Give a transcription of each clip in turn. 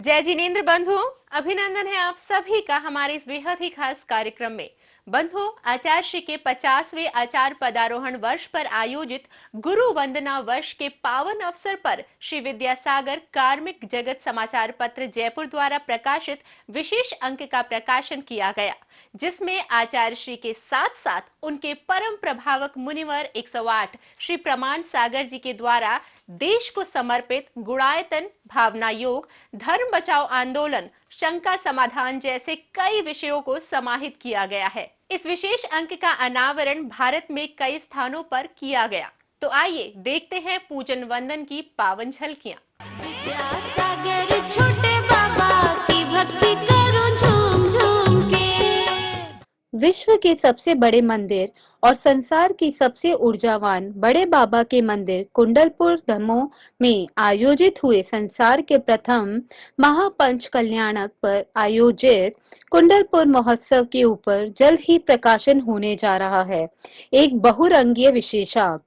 जय जिनेन्द्र बंधु, अभिनंदन है आप सभी का हमारे इस बेहद ही खास कार्यक्रम में। बंधु, आचार्य श्री के 50वें आचार्य पदारोहण वर्ष पर आयोजित गुरु वंदना वर्ष के पावन अवसर पर श्री विद्यासागर कार्मिक जगत समाचार पत्र जयपुर द्वारा प्रकाशित विशेष अंक का प्रकाशन किया गया, जिसमें आचार्य श्री के साथ साथ उनके परम प्रभावक मुनिवर 108 श्री प्रमाण सागर जी के द्वारा देश को समर्पित गुणायतन, भावना योग, धर्म बचाओ आंदोलन, शंका समाधान जैसे कई विषयों को समाहित किया गया है। इस विशेष अंक का अनावरण भारत में कई स्थानों पर किया गया। तो आइए देखते हैं पूजन वंदन की पावन झलकियां। विद्यासागर छोटे बाबा की भक्ति करो झूम झूम के। विश्व के सबसे बड़े मंदिर और संसार की सबसे ऊर्जावान बड़े बाबा के मंदिर कुंडलपुर दमोह में आयोजित हुए संसार के प्रथम महापंच कल्याणक पर आयोजित कुंडलपुर महोत्सव के ऊपर जल्द ही प्रकाशन होने जा रहा है एक बहुरंगीय विशेषांक।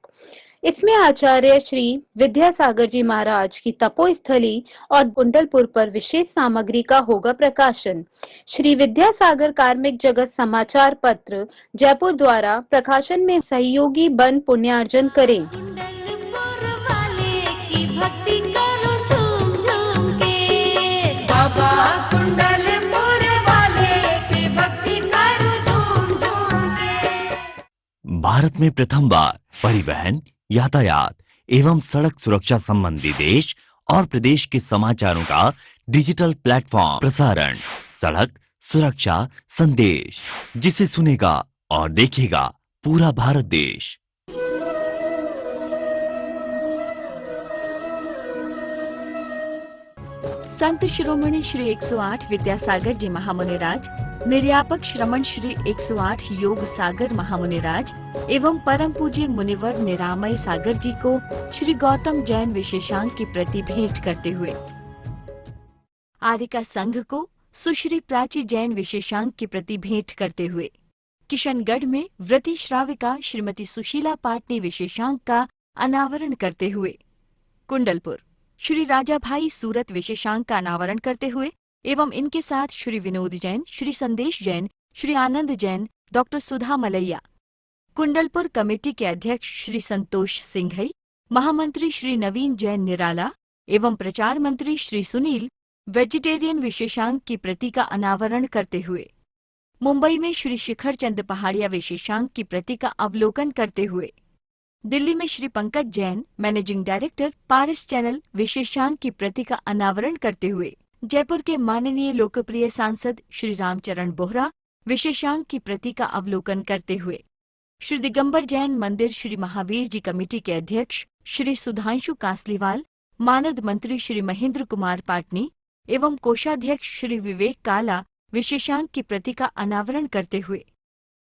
इसमें आचार्य श्री विद्यासागर जी महाराज की तपोस्थली और कुंडलपुर पर विशेष सामग्री का होगा प्रकाशन। श्री विद्यासागर कार्मिक जगत समाचार पत्र जयपुर द्वारा प्रकाशन में सहयोगी बन पुण्यार्जन करें। कुंडलपुर वाले की भक्ति करो झूम झूम के। बाबा कुंडलपुर वाले की भक्ति करो झूम झूम के। भारत में प्रथम बार परिवहन, यातायात एवं सड़क सुरक्षा संबंधी देश और प्रदेश के समाचारों का डिजिटल प्लेटफॉर्म प्रसारण, सड़क सुरक्षा संदेश, जिसे सुनेगा और देखेगा पूरा भारत देश। संत शिरोमणि श्री 108 विद्यासागर जी महामुनिराज, निर्यापक श्रमण श्री 108 योग सागर महामुनिराज एवं परम पूज्य मुनिवर निरामय सागर जी को श्री गौतम जैन विशेषांक की प्रति भेंट करते हुए, आर्यिका संघ को सुश्री प्राची जैन विशेषांक की प्रति भेंट करते हुए, किशनगढ़ में व्रती श्राविका श्रीमती सुशीला पाटनी विशेषांक का अनावरण करते हुए, कुंडलपुर श्री राजा भाई सूरत विशेषांक का अनावरण करते हुए एवं इनके साथ श्री विनोद जैन, श्री संदेश जैन, श्री आनंद जैन, डॉक्टर सुधा मलैया, कुंडलपुर कमेटी के अध्यक्ष श्री संतोष सिंघई, महामंत्री श्री नवीन जैन निराला एवं प्रचार मंत्री श्री सुनील वेजिटेरियन विशेषांक की प्रति का अनावरण करते हुए, मुंबई में श्री शिखर चंद पहाड़िया विशेषांक की प्रति का अवलोकन करते हुए, दिल्ली में श्री पंकज जैन मैनेजिंग डायरेक्टर पारस चैनल विशेषांक की प्रति का अनावरण करते हुए, जयपुर के माननीय लोकप्रिय सांसद श्री रामचरण बोहरा विशेषांक की प्रति का अवलोकन करते हुए, श्री दिगंबर जैन मंदिर श्री महावीर जी कमेटी के अध्यक्ष श्री सुधांशु कासलीवाल, मानद मंत्री श्री महेंद्र कुमार पाटनी एवं कोषाध्यक्ष श्री विवेक काला विशेषांक की प्रति का अनावरण करते हुए,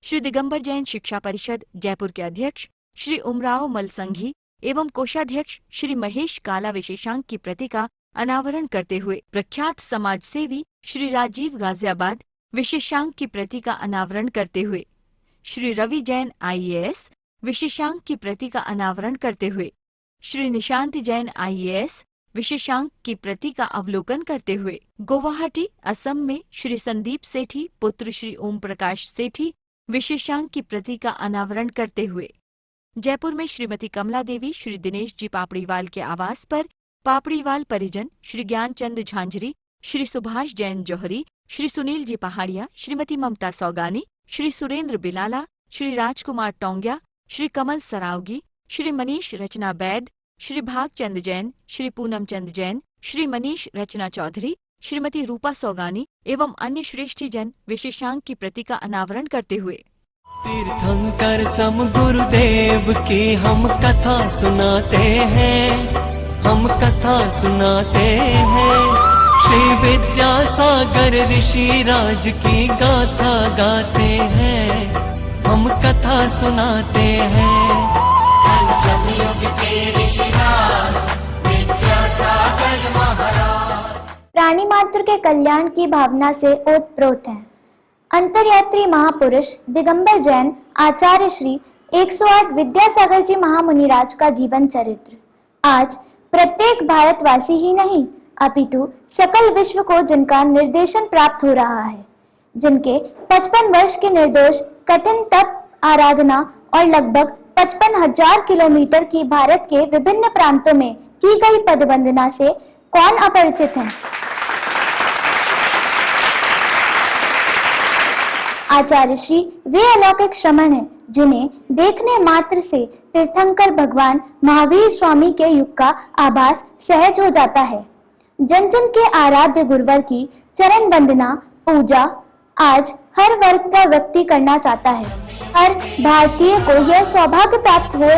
श्री दिगंबर जैन शिक्षा परिषद जयपुर के अध्यक्ष श्री उमराव मलसंघी एवं कोषाध्यक्ष श्री महेश काला विशेषांक की प्रति का अनावरण करते हुए, प्रख्यात समाज सेवी श्री राजीव गाजियाबाद विशेषांक की प्रति का अनावरण करते हुए, श्री रवि जैन IAS विशेषांक की प्रति का अनावरण करते हुए, श्री निशांत जैन IAS विशेषांक की प्रति का अवलोकन करते हुए, गुवाहाटी असम में श्री संदीप सेठी पुत्र श्री ओम प्रकाश सेठी विशेषांक की प्रति का अनावरण करते हुए, जयपुर में श्रीमती कमला देवी श्री दिनेश जी पापड़ीवाल के आवास पर पापड़ीवाल परिजन श्री ज्ञानचंद झांझरी, श्री सुभाष जैन जौहरी, श्री सुनील जी पहाड़िया, श्रीमती ममता सौगानी, श्री सुरेंद्र बिलाला, श्री राजकुमार टोंगिया, श्री कमल सरावगी, श्री मनीष रचना बैद, श्री भागचंद जैन, श्री पूनम चंद जैन, श्री मनीष रचना चौधरी, श्रीमती रूपा सौगानी एवं अन्य श्रेष्ठी जन विशेषांक की प्रति का अनावरण करते हुए, तीर्थंकर सम गुरुदेव की हम कथा सुनाते हैं, हम कथा सुनाते हैं। श्री विद्यासागर ऋषि राज की गाथा गाते हैं, हम कथा सुनाते हैं। पंचम युग के ऋषि राज विद्यासागर महाराज प्राणी मात्र के कल्याण की भावना से ओतप्रोत हैं। अंतर्यात्री महापुरुष दिगंबर जैन आचार्य श्री 108 विद्यासागर जी महामुनिराज का जीवन चरित्र आज प्रत्येक भारतवासी ही नहीं अपितु सकल विश्व को जिनका निर्देशन प्राप्त हो रहा है, जिनके 55 वर्ष के निर्दोष कठिन तप, आराधना और लगभग 55,000 किलोमीटर की भारत के विभिन्न प्रांतों में की गई पदवंदना से कौन अपरिचित है। आचार्य श्री वे अलौकिक श्रमण हैं जिन्हें देखने मात्र से तीर्थंकर भगवान महावीर स्वामी के युग का आभास सहज हो जाता है। जन जन के आराध्य गुरुवर की चरण वंदना पूजा आज हर वर्ग का व्यक्ति करना चाहता है। हर भारतीय को यह सौभाग्य प्राप्त हो।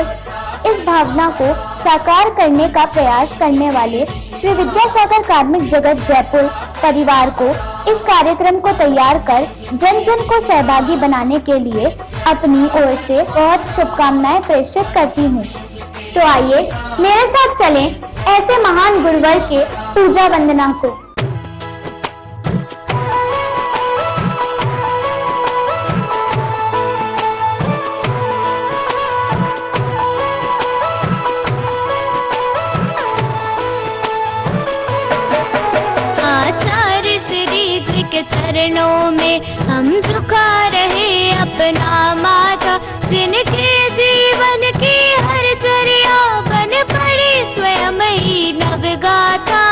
इस भावना को साकार करने का प्रयास करने वाले श्री विद्यासागर कार्मिक जगत जयपुर परिवार को इस कार्यक्रम को तैयार कर जन जन को सहभागी बनाने के लिए अपनी ओर से बहुत शुभकामनाएं प्रेषित करती हूँ। तो आइए मेरे साथ चलें ऐसे महान गुरुवर के पूजा वंदना को। के चरणों में हम झुका रहे अपना माथा, जिनके जीवन की हर चर्या बन पड़ी स्वयं ही नवगाथा।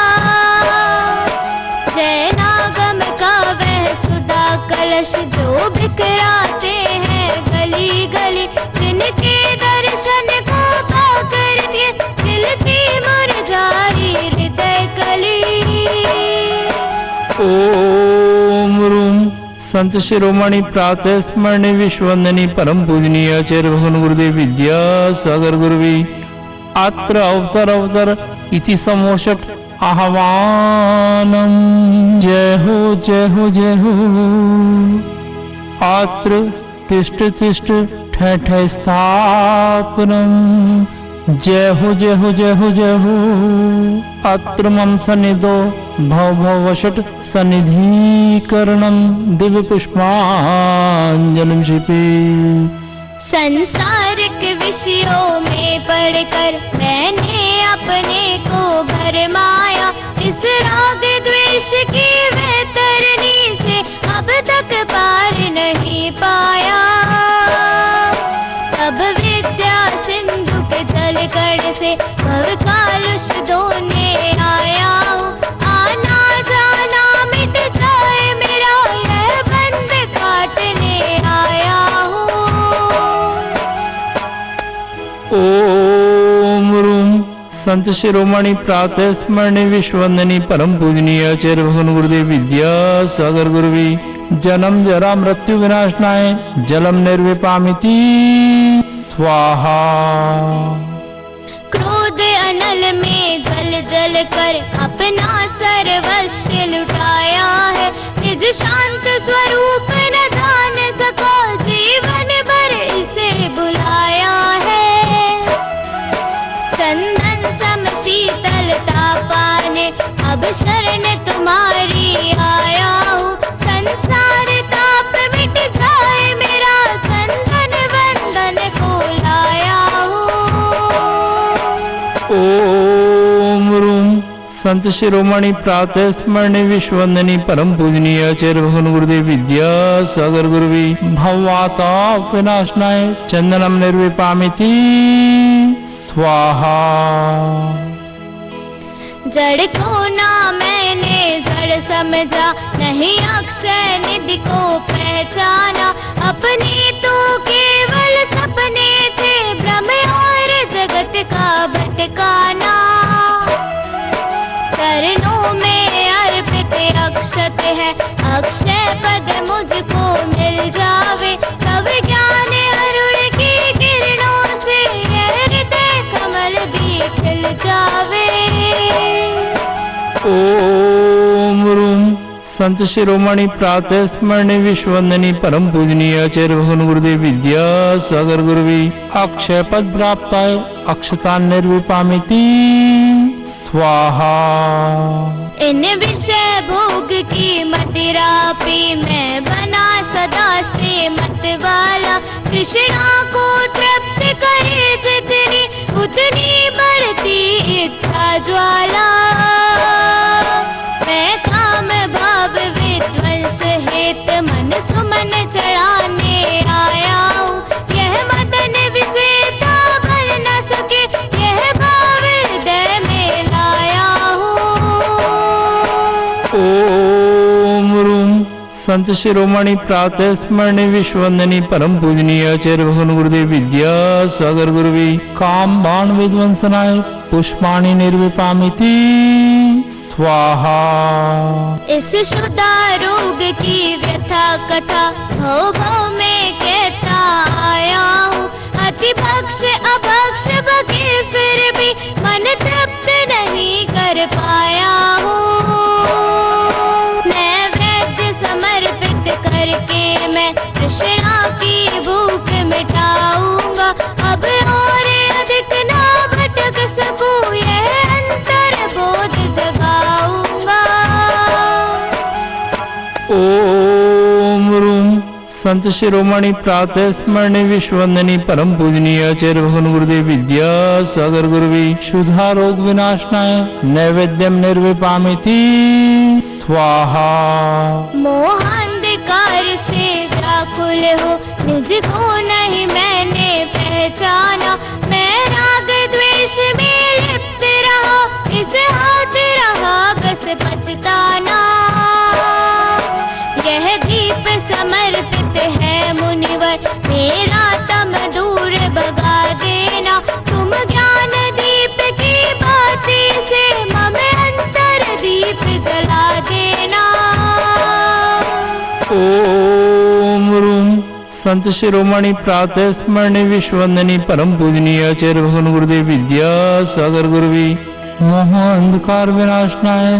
जैनागम का वह सुधा कलश जो बिखराते हैं गली गली, जिनके दर्शन को पाकर के दिल की मुरझाई हृदय कली। ओम रूम संत शिरोमणि प्रातः स्मरणी विश्ववंदनी परम पूजनीय आचार्य भगवान गुरुदेव विद्यासागर गुरुवी अत्र अवतर इति समोषट आह्वानम। जय हो जय हो जय हो। अत्र तिष्ठ तिष्ठ ठः ठः स्थापनम। जय हो जय हो जय हो जय हो। अत्र मम सन्निधो भव भव वषट सन्निधीकरणं दिव्य पुष्पांजलिं शिपे। संसारिक विषयों में पढ़कर मैंने अपने को भरमाया, इस राग द्वेष की वैतरणी से अब तक पार नहीं पाया। अब विद्या सिंधु के जल कण से भव कालुष धोने आया हूँ। आना जाना मिट जाए मेरा यह बंध काटने आया हूँ। ओम रूम संत शिरोमणि प्रातः स्मरणी विश्ववंदनी परम पूजनीय आचार्य भगवान गुरुदेव विद्यासागर गुरुवी जन्म जरा मृत्यु विनाशनाय जलम निर्विपामिति स्वाहा। क्रोध अनल में जल जल कर अपना सर्वस्व लुटाया है, निज शांत स्वरूप न जान सको जीवन भर इसे बुलाया है। चंदन सम शीतलता पाने अब शरण तुम्हारी आया हूँ। संसार ताप मिट जाए मेरा चंदन वंदन को लाया हूँ। ओम रूम संत शिरोमणि प्रातः स्मरणी विश्ववंदनी परम पूजनीय आचार्य भगवान गुरुदेव विद्यासागर गुरुवी भववाता विनाशनाय चंदनम निर्विपामिति स्वाहा। जड़ को ना मैंने जड़ समझा, नहीं अक्षय निधि को पहचाना। अपने तो केवल सपने थे भ्रम और जगत का भटकाना। चरणों में अर्पित अक्षत है, अक्षय पद मुझको मिल जावे। तब ज्ञान अरुण की किरणों से यह हृदय कमल भी खिल जावे। ओम रूम संत शिरोमणि प्रातः स्मरणी विश्ववंदनी परम पूजनीय आचार्य भगवान गुरुदेव विद्यासागर गुरुवी अक्षय पद प्राप्ताय अक्षता निर्विपामिति स्वाहा। इन विषय भोग की मदिरा पी मैं बना सदा से मतवाला। तृष्णा को तृप्त करे जितनी उतनी बढ़ती इच्छा ज्वाला। हर्ष हेत मन सुमन चढ़ाने आया हूँ। यह मदन विजेता बन न सके, यह भाव हृदय में लाया हूँ। ओम रूम संत शिरोमणि प्रातः स्मरणीय विश्ववंदनीय परम पूजनीय आचार्य भगवान गुरुदेव विद्यासागर गुरुवी काम बाण विध्वंसनाय पुष्पाणि निर्विपामिति स्वाहा। इस शुदा रोग की व्यथा कथा भव भव में कहता आया हूँ। अति भक्ष अभक्ष भगे फिर भी मन तृप्त नहीं कर पाया हूँ। नैवेद्य समर्पित करके मैं तृष्णा की भूख मिटाऊंगा। अब और अधिक ना भटक सकूं, यह अंतर बोध जगाऊंगा। ओम रूम संत शिरोमणि प्रातः स्मरणीय विश्ववंदनीय परम पूजनीय आचार्य भगवान गुरुदेव विद्यासागर गुरुवी शुद्धा रोग विनाशनाय नैवेद्यम निर्विपामिति स्वाहा। मोहांधकार से व्याकुल हो निज को नहीं मैंने पहचाना। मैं राग द्वेष में लिप्त रहा, इस हाथ रहा बस पछताना। यह दीप समर्पित है मुनिवर, मेरा तम दूर भगा देना। तुम ज्ञान दीप की बाती से मम अंतर दीप जला देना। ओम रूम संत शिरोमणि प्रातः स्मरणीय विश्ववंदनीय परम पूजनीय आचार्य भगवान गुरुदेव विद्यासागर गुरुवी मोह अंधकार विनाशनाय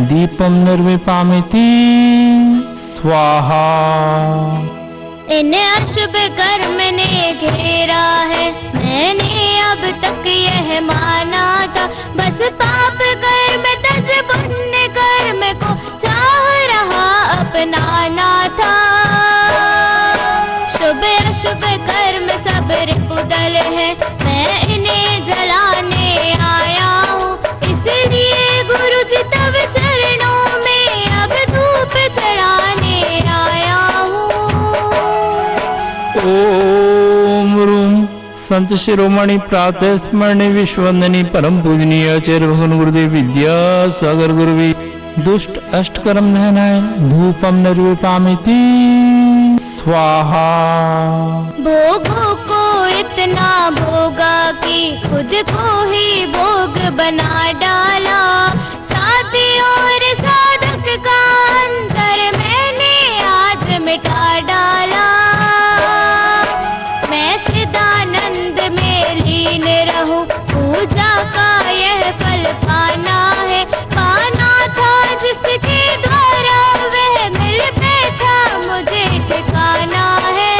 दीपम निर्विपामिति स्वाहा। इन अशुभ कर्म ने घेरा है, मैंने अब तक यह माना था। बस पाप कर्म तज पुण्य कर्म को चाह रहा अपनाना था। शुभ अशुभ कर्म सब रिपुदल है, मैं इन्हें जलाने आया हूँ। इसलिए गुरु जी तब चरणों में अब धूप चढ़ाने आया हूँ। ओम रूम संत शिरोमणि प्रातः स्मरणीय विश्ववंदनीय परम पूजनीय आचार्य भगवान गुरुदेव विद्यासागर गुरुवी दुष्ट अष्टकर्म नहनाय धूपम निर्विपामिति स्वाहा। भोगों को इतना भोगा कि खुद को ही भोग बना डाला। साथी और साधक का अंतर मैंने आज मिटा डाला। मैं चिदानंद में लीन रहूं, पूजा का यह फल पाना है। पाना था जिसके द्वारा वह मिल बैठा, मुझे ठिकाना है।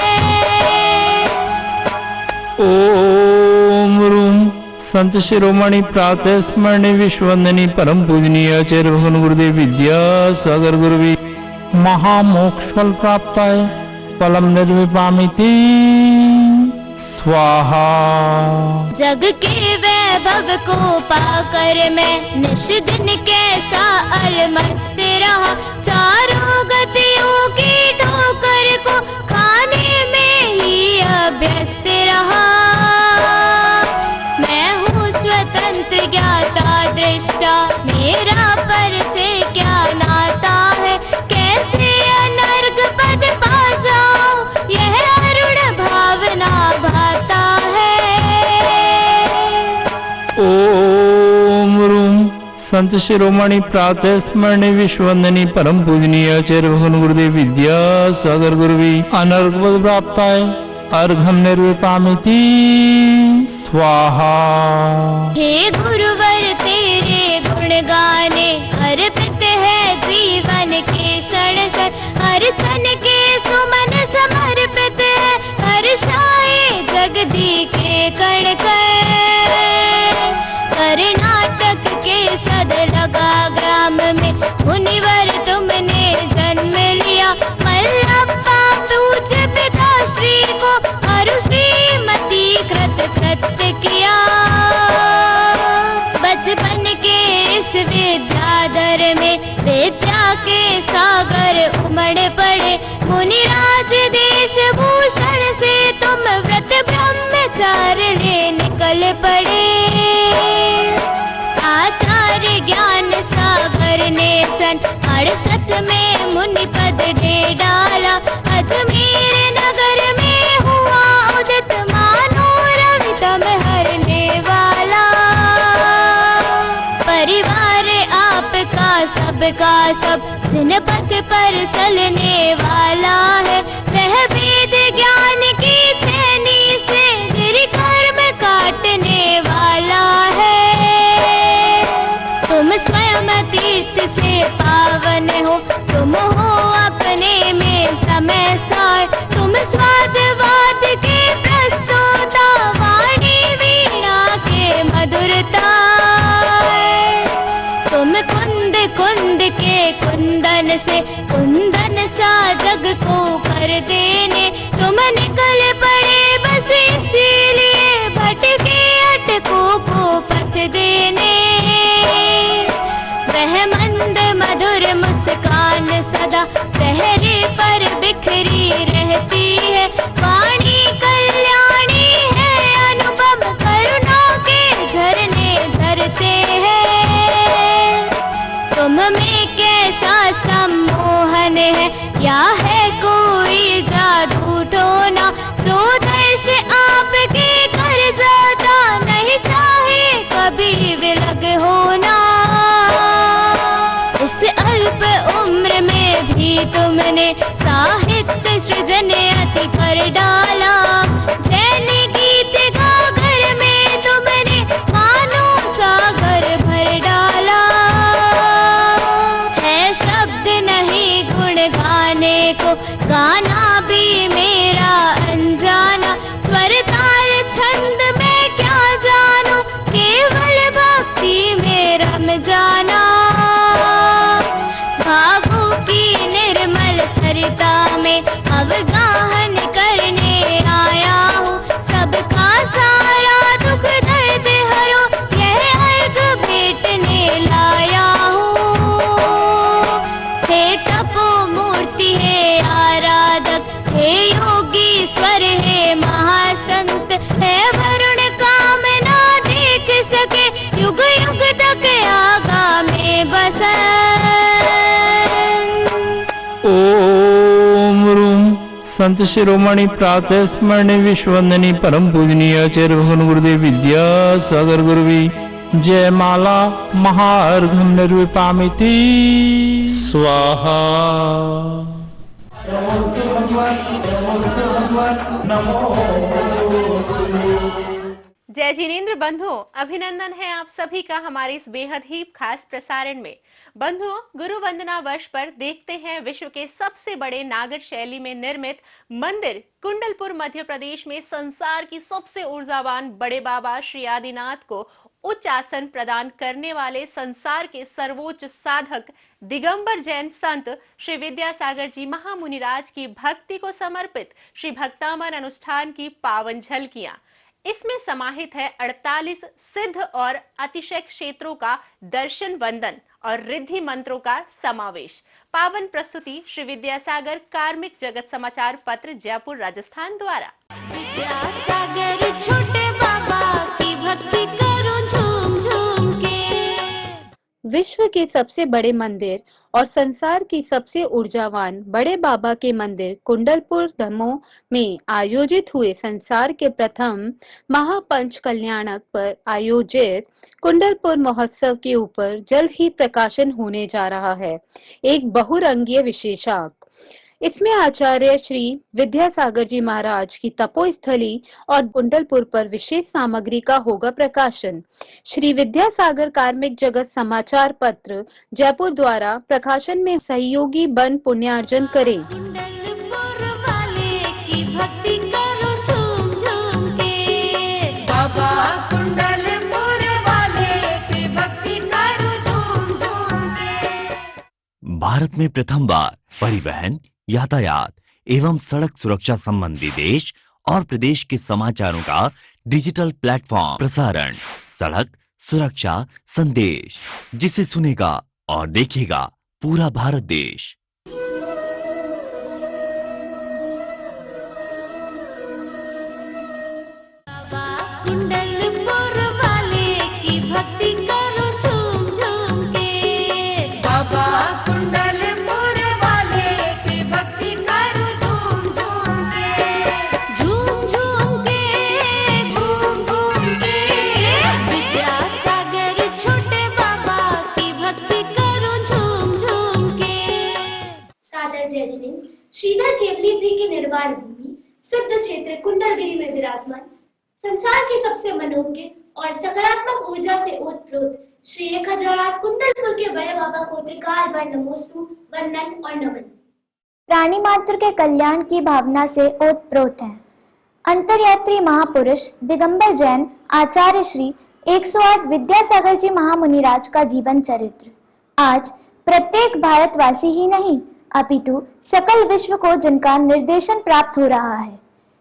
ओम रूम संत शिरोमणि प्रातः स्मरणीय विश्ववंदनीय परम पूजनीय आचार्य भगवान गुरुदेव विद्यासागर गुरुवी महामोक्ष फल प्राप्ताय फलम निर्विपामिति स्वाहा। जग के वैभव को पाकर मैं निश दिन कैसा अलमस्त रहा। चारों गतियों की ठोकर को खाने में ही अभ्यस्त रहा। मैं हूँ स्वतंत्र ज्ञाता दृष्टा, मेरा पर से क्या नाता है। कैसे अनर्घ पद पा जाऊं, यह अरुण भावना भाता है। ओम रूम संत शिरोमणि प्रातः स्मरणीय विश्ववंदनीय परम पूजनीय आचार्य भगवान गुरुदेव विद्यासागर गुरुवी अनर्घ पद प्राप्ताय अर्घम निर्विपामिति स्वाहा। हे गुरुवर तेरे गुण गाने अर्पित है जीवन के क्षण क्षण। हर तन के सुमन समर्पित है, हर्षाए जगदी के कण कण। कर्नाटक के सद लगा ग्राम में मुनिवर तुमने जन्म लिया। मल्लप्पा पूज्य पिताश्री को अरु श्रीमती कृत कृत्य किया। बचपन के इस विद्याधर में विद्या के के सागर उमड़ पड़े। मुनिराज देश भूषण से तुम व्रत ब्रह्मचार्य ले निकल पड़े। आचार्य ज्ञान सागर ने सन 68 में मुनि पद दे डाला। अजमेर नगर में हुआ उदित मानो रवि तम हरने वाला। परिवार आपका सबका सब जिन पथ पर चलने वाला है। वह वेद ज्ञान की छेनी से गिरि कर्म काटने वाला है। तुम स्वयं तीर्थ से पावन हो, तुम हो अपने में समय सार। तुम स्वादवाद के प्रस्तोता, वाणी वीणा के मधुरता। तुम कुंद कुंद के कुंदन से कुंदन सा जग को कर देने। तुम निकल पड़े बस इसीलिए भटके अटकों को पथ देने। वह मंद मधुर मुस्कान सदा चेहरे पर बिखरी रहती है। वाणी कल्याणी है, अनुपम करुणा के झरने झरते हैं। तुम में कैसा सम्मोहन है, या है कोई जादू टोना। जो दर्श आपके कर जाता, नहीं चाहे कभी विलग होना। इस अल्प उम्र में भी तुमने साहित्य सृजन अति कर डाला। जैन गीत गागर में तुमने मानो सागर भर डाला। है शब्द नहीं गुण गाने को, गाना भी मेरा अनजाना। स्वर ताल छंद में क्या जानू, केवल भक्ति में रम जाना। भावों की निर्मल सरिता में अवगाहन करने आया हूँ। सबका सारा दुख दर्द हरो, यह अर्घ भेंटने लाया हूँ। हे तपो मूर्ति है आराधक, हे योगी स्वर है महासंत। है वरुण कामना देख सके, युग युग तक आगा में बसन। ओम रूम संत शिरोमणि प्रातः स्मरणे विश्ववंदनी परम पूजनीय आचार्य भगवान गुरुदेव विद्यासागर गुरुवी जय माला महार्घम निर्विपामिति स्वाहा। जय जिनेंद्र बंधुओं, अभिनंदन है आप सभी का हमारे इस बेहद ही खास प्रसारण में। बंधुओं, गुरु वंदना वर्ष पर देखते हैं विश्व के सबसे बड़े नागर शैली में निर्मित मंदिर कुंडलपुर मध्य प्रदेश में संसार की सबसे ऊर्जावान बड़े बाबा श्री आदिनाथ को उच्च आसन प्रदान करने वाले संसार के सर्वोच्च साधक दिगंबर जैन संत श्री विद्यासागर जी महामुनिराज की भक्ति को समर्पित श्री भक्तामन अनुष्ठान की पावन झलकियां। इसमें समाहित है 48 सिद्ध और अतिशय क्षेत्रों का दर्शन वंदन और रिद्धि मंत्रों का समावेश। पावन प्रस्तुति श्री विद्यासागर कार्मिक जगत समाचार पत्र जयपुर राजस्थान द्वारा। विद्यासागर छोटे बाबा की भक्ति करो झूम झूम के। विश्व के सबसे बड़े मंदिर और संसार की सबसे ऊर्जावान बड़े बाबा के मंदिर कुंडलपुर दमोह में आयोजित हुए संसार के प्रथम महापंच कल्याणक पर आयोजित कुंडलपुर महोत्सव के ऊपर जल्द ही प्रकाशन होने जा रहा है एक बहुरंगीय विशेषांक। इसमें आचार्य श्री विद्यासागर जी महाराज की तपोस्थली और कुंडलपुर पर विशेष सामग्री का होगा प्रकाशन। श्री विद्यासागर कार्मिक जगत समाचार पत्र जयपुर द्वारा प्रकाशन में सहयोगी बन पुण्यार्जन करें। कुंडलपुर वाले की भक्ति करो झूम झूम के। बाबा कुंडलपुर वाले की भक्ति करो झूम झूम के। भारत में प्रथम बार परिवहन, यातायात एवं सड़क सुरक्षा संबंधी देश और प्रदेश के समाचारों का डिजिटल प्लेटफॉर्म प्रसारण सड़क सुरक्षा संदेश, जिसे सुनेगा और देखेगा पूरा भारत देश। कुंडलपुर वाले की भक्ति करो झूम झूम के, बाबा कुंडलपुर वाले की भक्ति करो झूम झूम के, झूम झूम के, घूम घूम के, विद्यासागर छोटे बाबा की भक्ति करो झूम झूम के। सादर जय जिनेन्द्र श्रीधर केवली जी की निर्वाण भूमि सिद्ध क्षेत्र कुंडलगिरी में विराजमान, संसार के सबसे मनोज्ञ और सकारात्मक ऊर्जा से ओतप्रोत श्री 1008 कुंडलपुर के बड़े बाबा को त्रिकाल बार नमोस्तु, वंदन और नमन। प्राणी मात्र के कल्याण की भावना से ओतप्रोत हैं अंतर्यात्री महापुरुष दिगंबर जैन आचार्य श्री 108 विद्यासागर जी महामुनिराज का जीवन चरित्र आज प्रत्येक भारतवासी ही नहीं अपितु सकल विश्व को जिनका निर्देशन प्राप्त हो रहा है,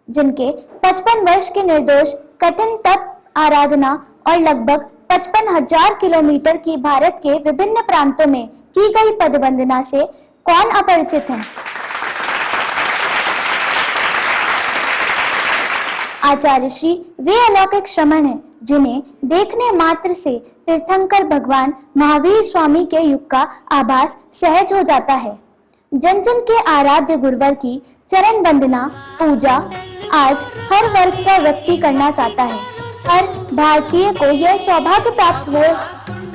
जिनके 55 वर्ष के निर्दोष कठिन तप आराधना और लगभग 55,000 किलोमीटर की भारत के विभिन्न प्रांतों में की गई पदवंदना से कौन अपरिचित है। आचार्य श्री वे अलौकिक श्रमण हैं जिन्हें देखने मात्र से तीर्थंकर भगवान महावीर स्वामी के युग का आभास सहज हो जाता है। जन जन के आराध्य गुरुवर की चरण वंदना पूजा आज हर वर्ग का व्यक्ति करना चाहता है। हर भारतीय को यह सौभाग्य प्राप्त हो।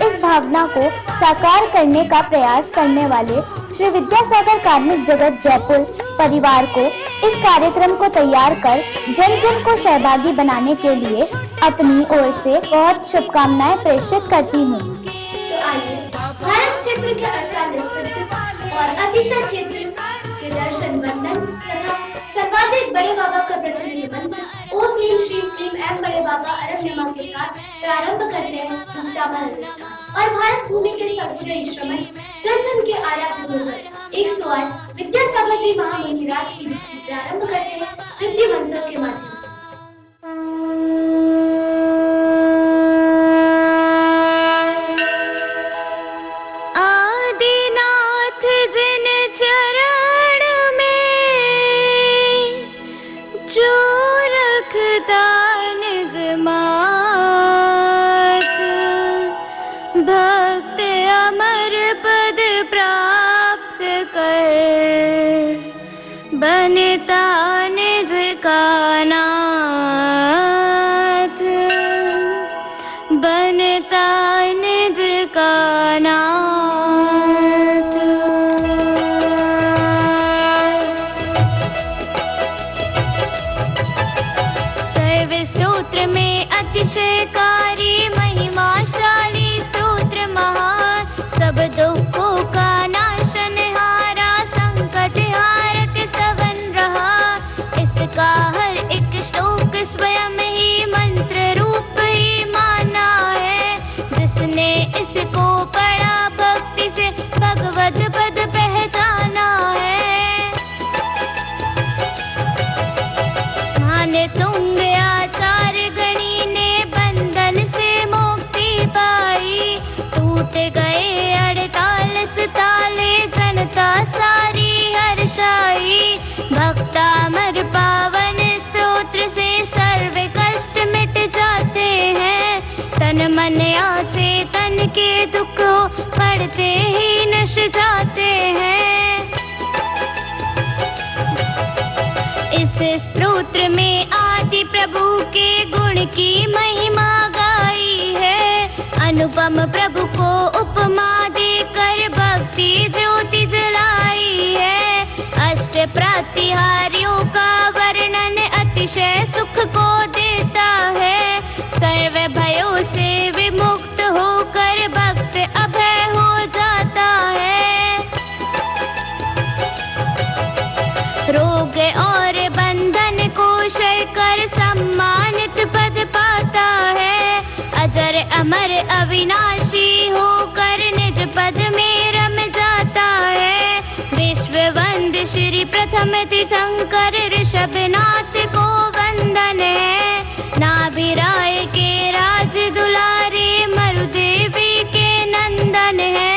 इस भावना को साकार करने का प्रयास करने वाले श्री विद्यासागर कार्मिक जगत जयपुर परिवार को इस कार्यक्रम को तैयार कर जन जन को सहभागी बनाने के लिए अपनी ओर से बहुत शुभकामनाएं प्रेषित करती हूँ। तो आइए भारत क्षेत्र के 48 सिद्ध और अतिशय क्षेत्र के दर्शन वंदन तथा सर्वाधिक बड़े बाबा का प्रचलित मंत्र ओम ह्रीम श्रीम क्लीम एम बड़े बाबा अरण्यमा के साथ प्रारंभ करते हैं मुक्तामल अनुष्ठान। और भारत भूमि के सर्वोदय श्रमण जन जन के आराध्य गुरुवर 108 विद्यासागर जी महामुनिराज की प्रारंभ करते हैं सिद्धि मंत्र के माध्यम से। आदिनाथ जिन चरण में जो रखता निज माथ, भक्त अमर पद प्राप्त कर बनता निज का नाथ, बनता निज का नाथ। सर्व स्तोत्र में अतिशयकारी महिमाशाली स्तोत्र महान, सब दुखों का नाशनहारा संकट हारक सवन रहा। इसका हर एक श्लोक स्वयं ही मंत्र रूप ही माना है, जिसने इसको पढ़ा भक्ति से भगवत पद पहचाना है। माने तुंग आचार्य गणी ने बंधन से मुक्ति पाई, टूट गए 48 ताले जनता सारी हर्षाई। भक्तामर पावन स्तोत्र से सर्व कष्ट मिट जाते हैं, तन मन अचेतन के दुख पढ़ते ही नश जाते हैं। इस स्तोत्र में आदि प्रभु के गुण की महिमा गाई है, अनुपम प्रभु को उपमा देकर भक्ति ज्योति जलाई है। अष्ट प्रातिहार्यों का वर्णन अतिशय सुख को देता है, सर्व भयों से विमुक्त होकर भक्त अभय हो जाता है। रोग और बंधन को क्षय कर सम्मानित पद पाता है, अजर अमर अविनाशी होकर निज पद में रम जाता है। विश्व वंद श्री प्रथम तीर्थंकर ऋषभनाथ को वंदन है, नाभिराय के राज दुलारे मरुदेवी के नंदन है।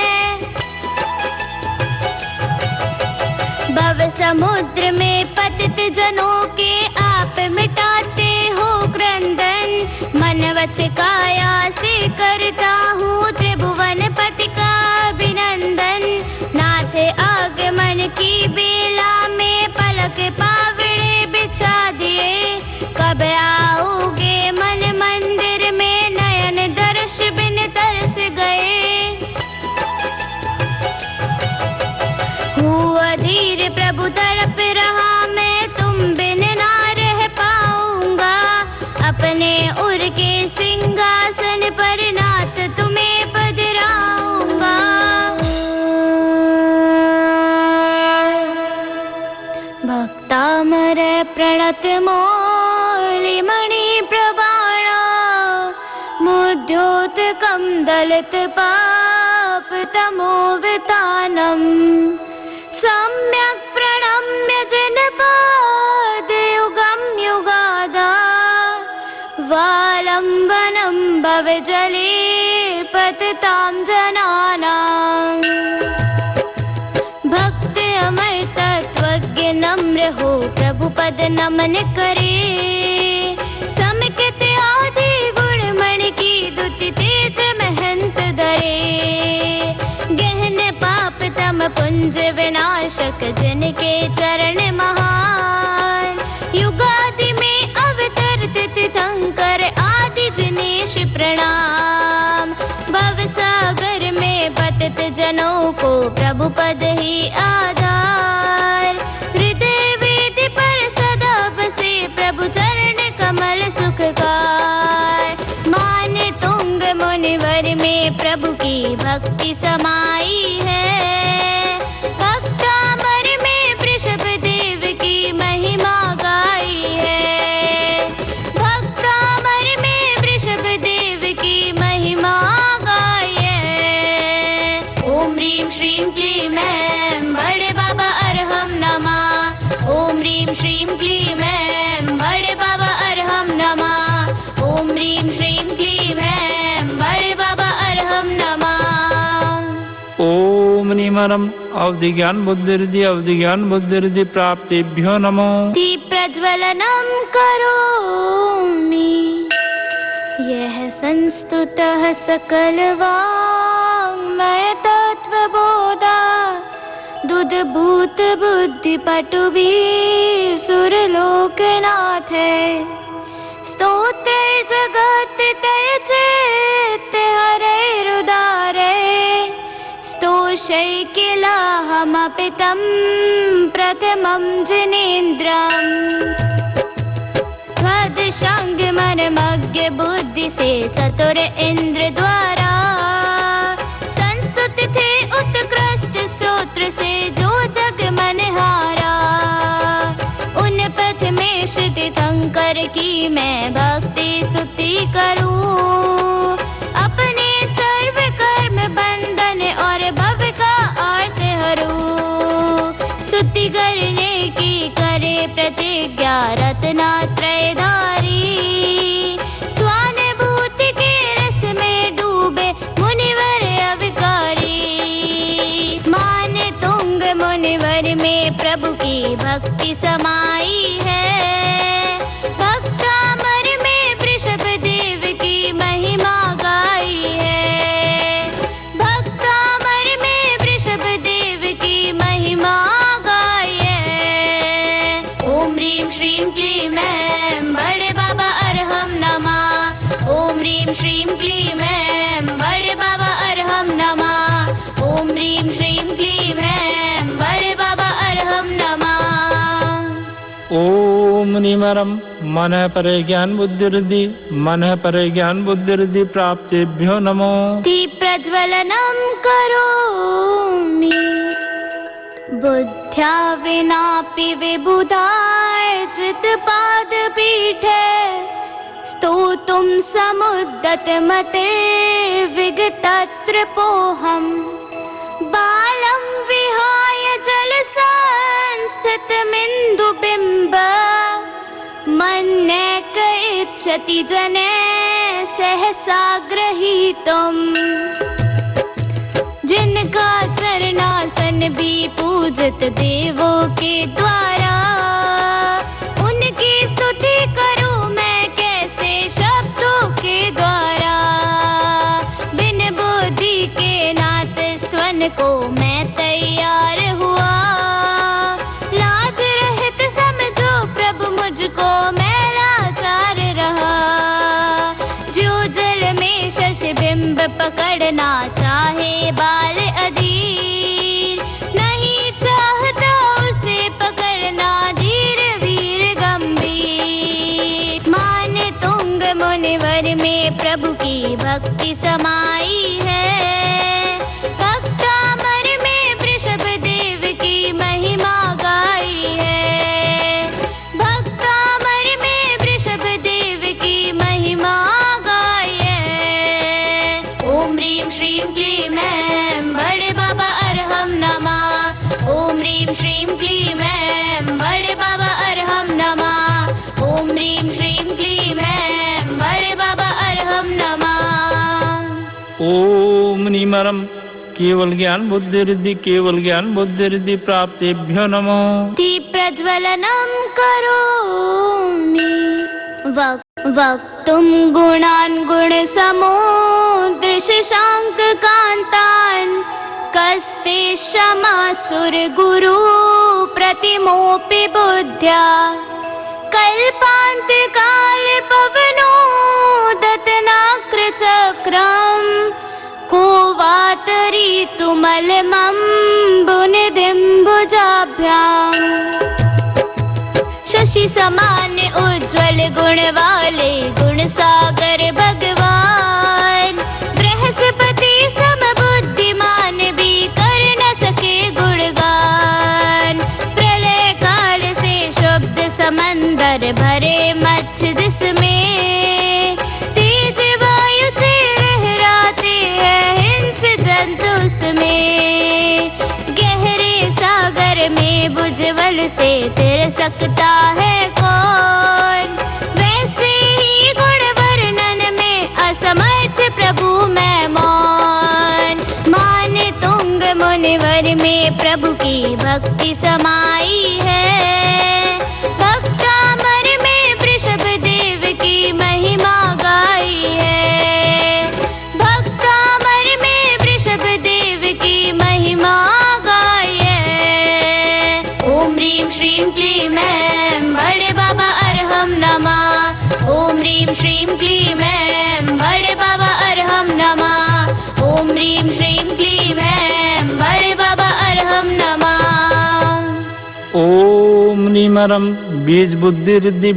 समुद्र में पतित जनों के आप मिटाते हो क्रंदन। मन वच काया से करता हूँ त्रिभुवन पति का अभिनंदन। नाथ आगमन की बेला में पलक पावड़े बिछा दिए। कब आओगे मन मंदिर में नयन दर्श बिन तरस गए। हुआ धीर प्रभु तड़प रहा मैं तुम बिन ना रह पाऊंगा। अपने उर के सिंहासन पर नाथ तुम्हें पधराऊंगा। भक्तामर प्रणत मौलि मणि प्रबाणा। मुद्योतकं दलित पाप तमोवितानम्। सम्यक् प्रणम्य जनपादयुगं युगादा। वालम्बनं भवजले पतितां जनानाम्। भक्त अमर तत्वज्ञ नम्र हो प्रभु पद नमन करे। समिकित आदि गुण मणि की दुति तेज महंत धरे। गहन पाप तम पुंज विनाशक जिनके चरण महान। युगादि में अवतरित तीर्थंकर आदि जिनेश प्रणाम। भव सागर में पतित जनों को प्रभु पद ही आधार। हृदय वेद पर सदा बसे प्रभु चरण कमल सुखकार। माने तुंग मुनिवर में प्रभु की भक्ति समाई है। भक्तामर में वृषभ देव की महिमा गाई है। भक्तामर में वृषभ देव की महिमा गाई है। ओम ह्रीं श्रीं क्लीं ऐं बड़े बाबा अरहम नमः। ओम ह्रीं श्रीं क्लीं ऐं बड़े बाबा अरहम नमः। ओम ह्रीं श्रीं क्लीं ऐं बड़े बाबा अरहम नमः। ओम निमरम अवधि ज्ञान बुद्धिर्दि अवधि ज्ञान बुद्धिर्दि प्राप्तिभ्यो नमो। दीप प्रज्वलनम करोमि। यह संस्तुतः सकल वाङ्मय तत्त्वबोधा। दुधभूत बुद्धि पटुभी सुरलोकनाथ है। स्तोत्र जगत तय चैत्य हरैरुदारे। स्तोषै किलाहमपि तं प्रथमं जिनेन्द्रम्। वदशांग मर्मज्ञ बुद्धि से चतुर इंद्र द्वारा। संस्तुत थे उत्कृष्ट स्तोत्र से जो जग मनहारा। उन पथ में श्रुति तीर्थंकर की मैं भक्ति स्तुति करूं। अपने सर्व कर्म बंधन और भव का अर्थ हरूं। स्तुति करने की करे प्रतिज्ञा रत्नात्रय धारी। स्वानुभूति के रस में डूबे मुनिवर अविकारी। माने तुंग मुनिवर में प्रभु की भक्ति समाई है। भक्तामर में वृषभ देव की महिमा गाई है। भक्तामर में वृषभ देव की महिमा गाई है। ओम ह्रीं श्रीं क्लीं ऐं बड़े बाबा अरहम नमः। ओम ह्रीं श्रीं क्लीं ऐं बड़े बाबा अरहम नमः। ओम ह्रीं श्रीं क्लीं ऐं बड़े बाबा अरहम नमः। ओम निमरम मन परे ज्ञान बुद्धिर्दि मन परे ज्ञान बुद्धिर्दि प्राप्तिभ्यो नमो। दीप प्रज्वलनम करोमि। बुद्ध्या विनापि विबुधार्जित पाद पीठे। स्तोतुं समुद्यत मतिर्विगतत्र पोहम्। बालं विहाय जल संस्थितमिन्दुबिम्ब। मन्येक इच्छति जने सहसा गृहीतुम्। जिनका चरणासन मन भी पूजत देवों के द्वारा। उनकी स्तुति करूं मैं कैसे शब्दों के द्वारा। बिन बुद्धि के नाथ स्तवन को मैं तैयार हुआ। लाज रहित समझो प्रभु मुझको, मैं लाचार रहा। जो जल में शशि बिंब पकड़ना चाहे बाल अधीर, नहीं चाहता उसे पकड़ना धीर वीर गंभीर। मान तुंग मुनिवर में प्रभु की भक्ति समाई है। भक्तामर में वृषभ देव की महिमा गाई है। भक्तामर में वृषभ देव की महिमा गाई है। ओम ह्रीं श्रीं क्लीं ऐं बड़े बाबा अरहम नमः। ओम ह्रीं श्रीं क्लीं ऐं बड़े बाबा अरहम नमः। ओम ह्रीं श्रीं क्लीं ऐं बड़े बाबा अरहम नमः। ओम निमरम केवल ज्ञान बुद्धि रिद्धि, केवल ज्ञान बुद्धि रिद्धि प्राप्तेभ्यो नमः। दीप प्रज्वलनम करोमि वक्तुम गुणान् गुण समो शशांक कांतान्। कस्ते क्षमासुर गुरु प्रतिमोपि बुद्ध्या। कल्पान्त काल पवनो दतनाक्र चक्रम। को वातरी तुमलमं बुनिधिं भुजाभ्याम्। शशि समान उज्ज्वल गुण वाले गुण सागर भगवान। बृहस्पति सम बुद्धिमान भी कर न सके गुणगान। प्रलय काल से शुद्ध समंदर भरे मच्छ जिसमें। तेज वायु से लहराते हैं हिंस जंतु उसमें। गहरे सागर में बुझवल से तिर सकता है कौन। वैसे ही गुण वर्णन में असमर्थ प्रभु मैं मौन। मान तुंग मुनिवर में प्रभु की भक्ति समाई है। भक्तामर में वृषभ देव की महिमा गाई है। भक्तामर में वृषभ देव की महिमा गाई है। ओम ह्रीं श्रीं क्लीं ऐं बड़े बाबा अरहम नमः। ओम ह्रीं श्रीं क्लीं ऐं बड़े बाबा अरहम नमः। ओम ह्रीं श्रीं क्लीं ऐं बड़े बाबा अरहम नमः। ओम निमरम बीज बुद्धि रिद्धि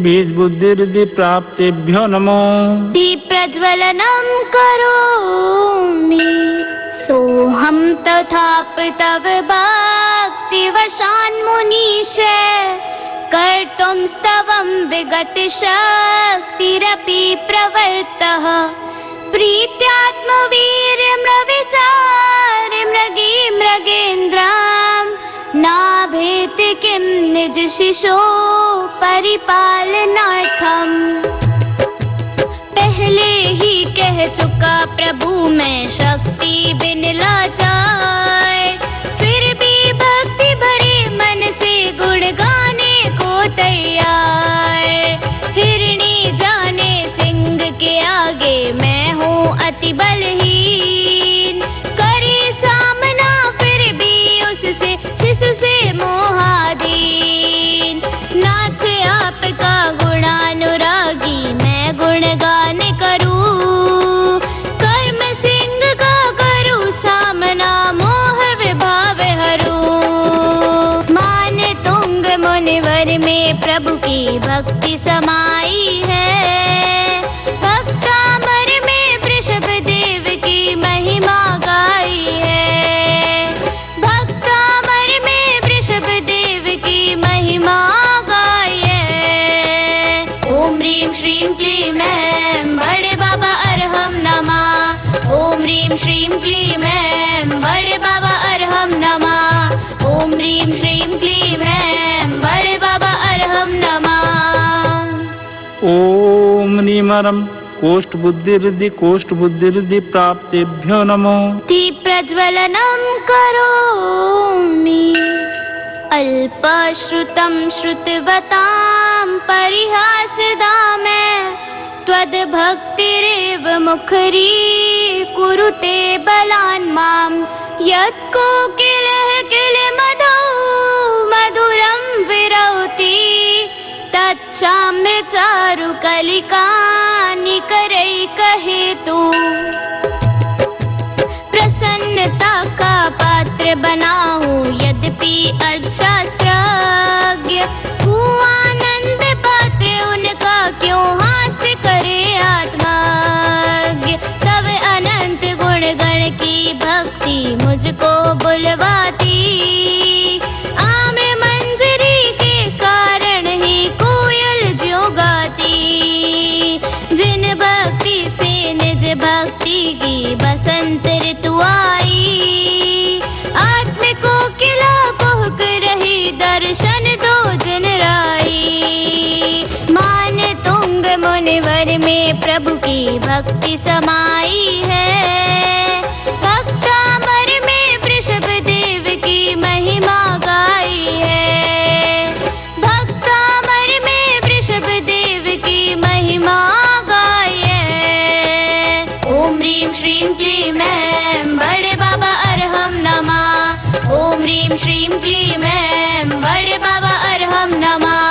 प्राप्तेभ्यो नमः। दीप प्रज्वलनम करोमि सोहम तथाप तव भक्ति वशान् मुनीश। कर्तुं स्तवं विगत शक्तिरपि प्रवृत्तः। प्रीत्यात्मवीर मृविचार मृगी मृगेन्द्रम्। नाभेति किं निज शिशो परिपालनार्थम। पहले ही कह चुका प्रभु मैं शक्ति बिन लाचार। फिर भी भक्ति भरे मन से गुण गाने को तैयार। हिरणी जाने सिंह के आगे मैं हूँ अति बलहीन। करे सामना फिर भी उससे शिशु से मोहाधीन। नाथ आपका गुणानुरागी मैं गुणगान करूं। कर्म सिंह का करूं सामना मोह विभाव हरूं। मान तुंग मुनिवर में प्रभु की भक्ति समाई है। भक्तामर में वृषभ देव की महिमा गाई है। भक्तामर में वृषभ देव की महिमा गाई है। ओम ह्रीं श्रीं क्लीं ऐं बड़े बाबा अरहम नमः। ओम ह्रीं श्रीं क्लीं ऐं बड़े बाबा अरहम नमः। ओम ह्रीं श्रीं क्लीं ऐं बड़े बाबा अरहम नमः। ओम निमरम कोष्ठ बुद्धि प्राप्तिभ्यो नमो। प्रज्वलनं करोमि अल्पश्रुतं श्रुतवतां परिहासदा मे त्वद्भक्तिरेव मुखरी कुरुते बलान् मां यत् कोकिलः किलमधौ मधुरं विरौति तच्चाम्रचारुकलिका निकरैकहेतु प्रसन्नता का पात्र बनाओ यद्यपि अर्थशास्त्रज्ञ हूँ आनंद पात्र उनका क्यों हास्य करे आत्मज्ञ तब अनंत गुण गण की भक्ति मुझको बुलवाती आम्र मंजरी के कारण ही कोयल ज्यों गाती जिन भक्ति से निज भक्ति की बसंत ऋतु आई आत्म को किला कुहक रही दर्शन दो जन राई मान तुंग मुनिवर में प्रभु की भक्ति समाई है भक्तामर में वृषभ देव की महिमा गाई है भक्तामर में वृषभ देव की महिमा गाई है ओम ह्रीं श्रीं क्लीं ऐं बड़े बाबा अरहम नमः ओम ह्रीं श्रीं क्लीं ऐं बड़े बाबा अरहम नमः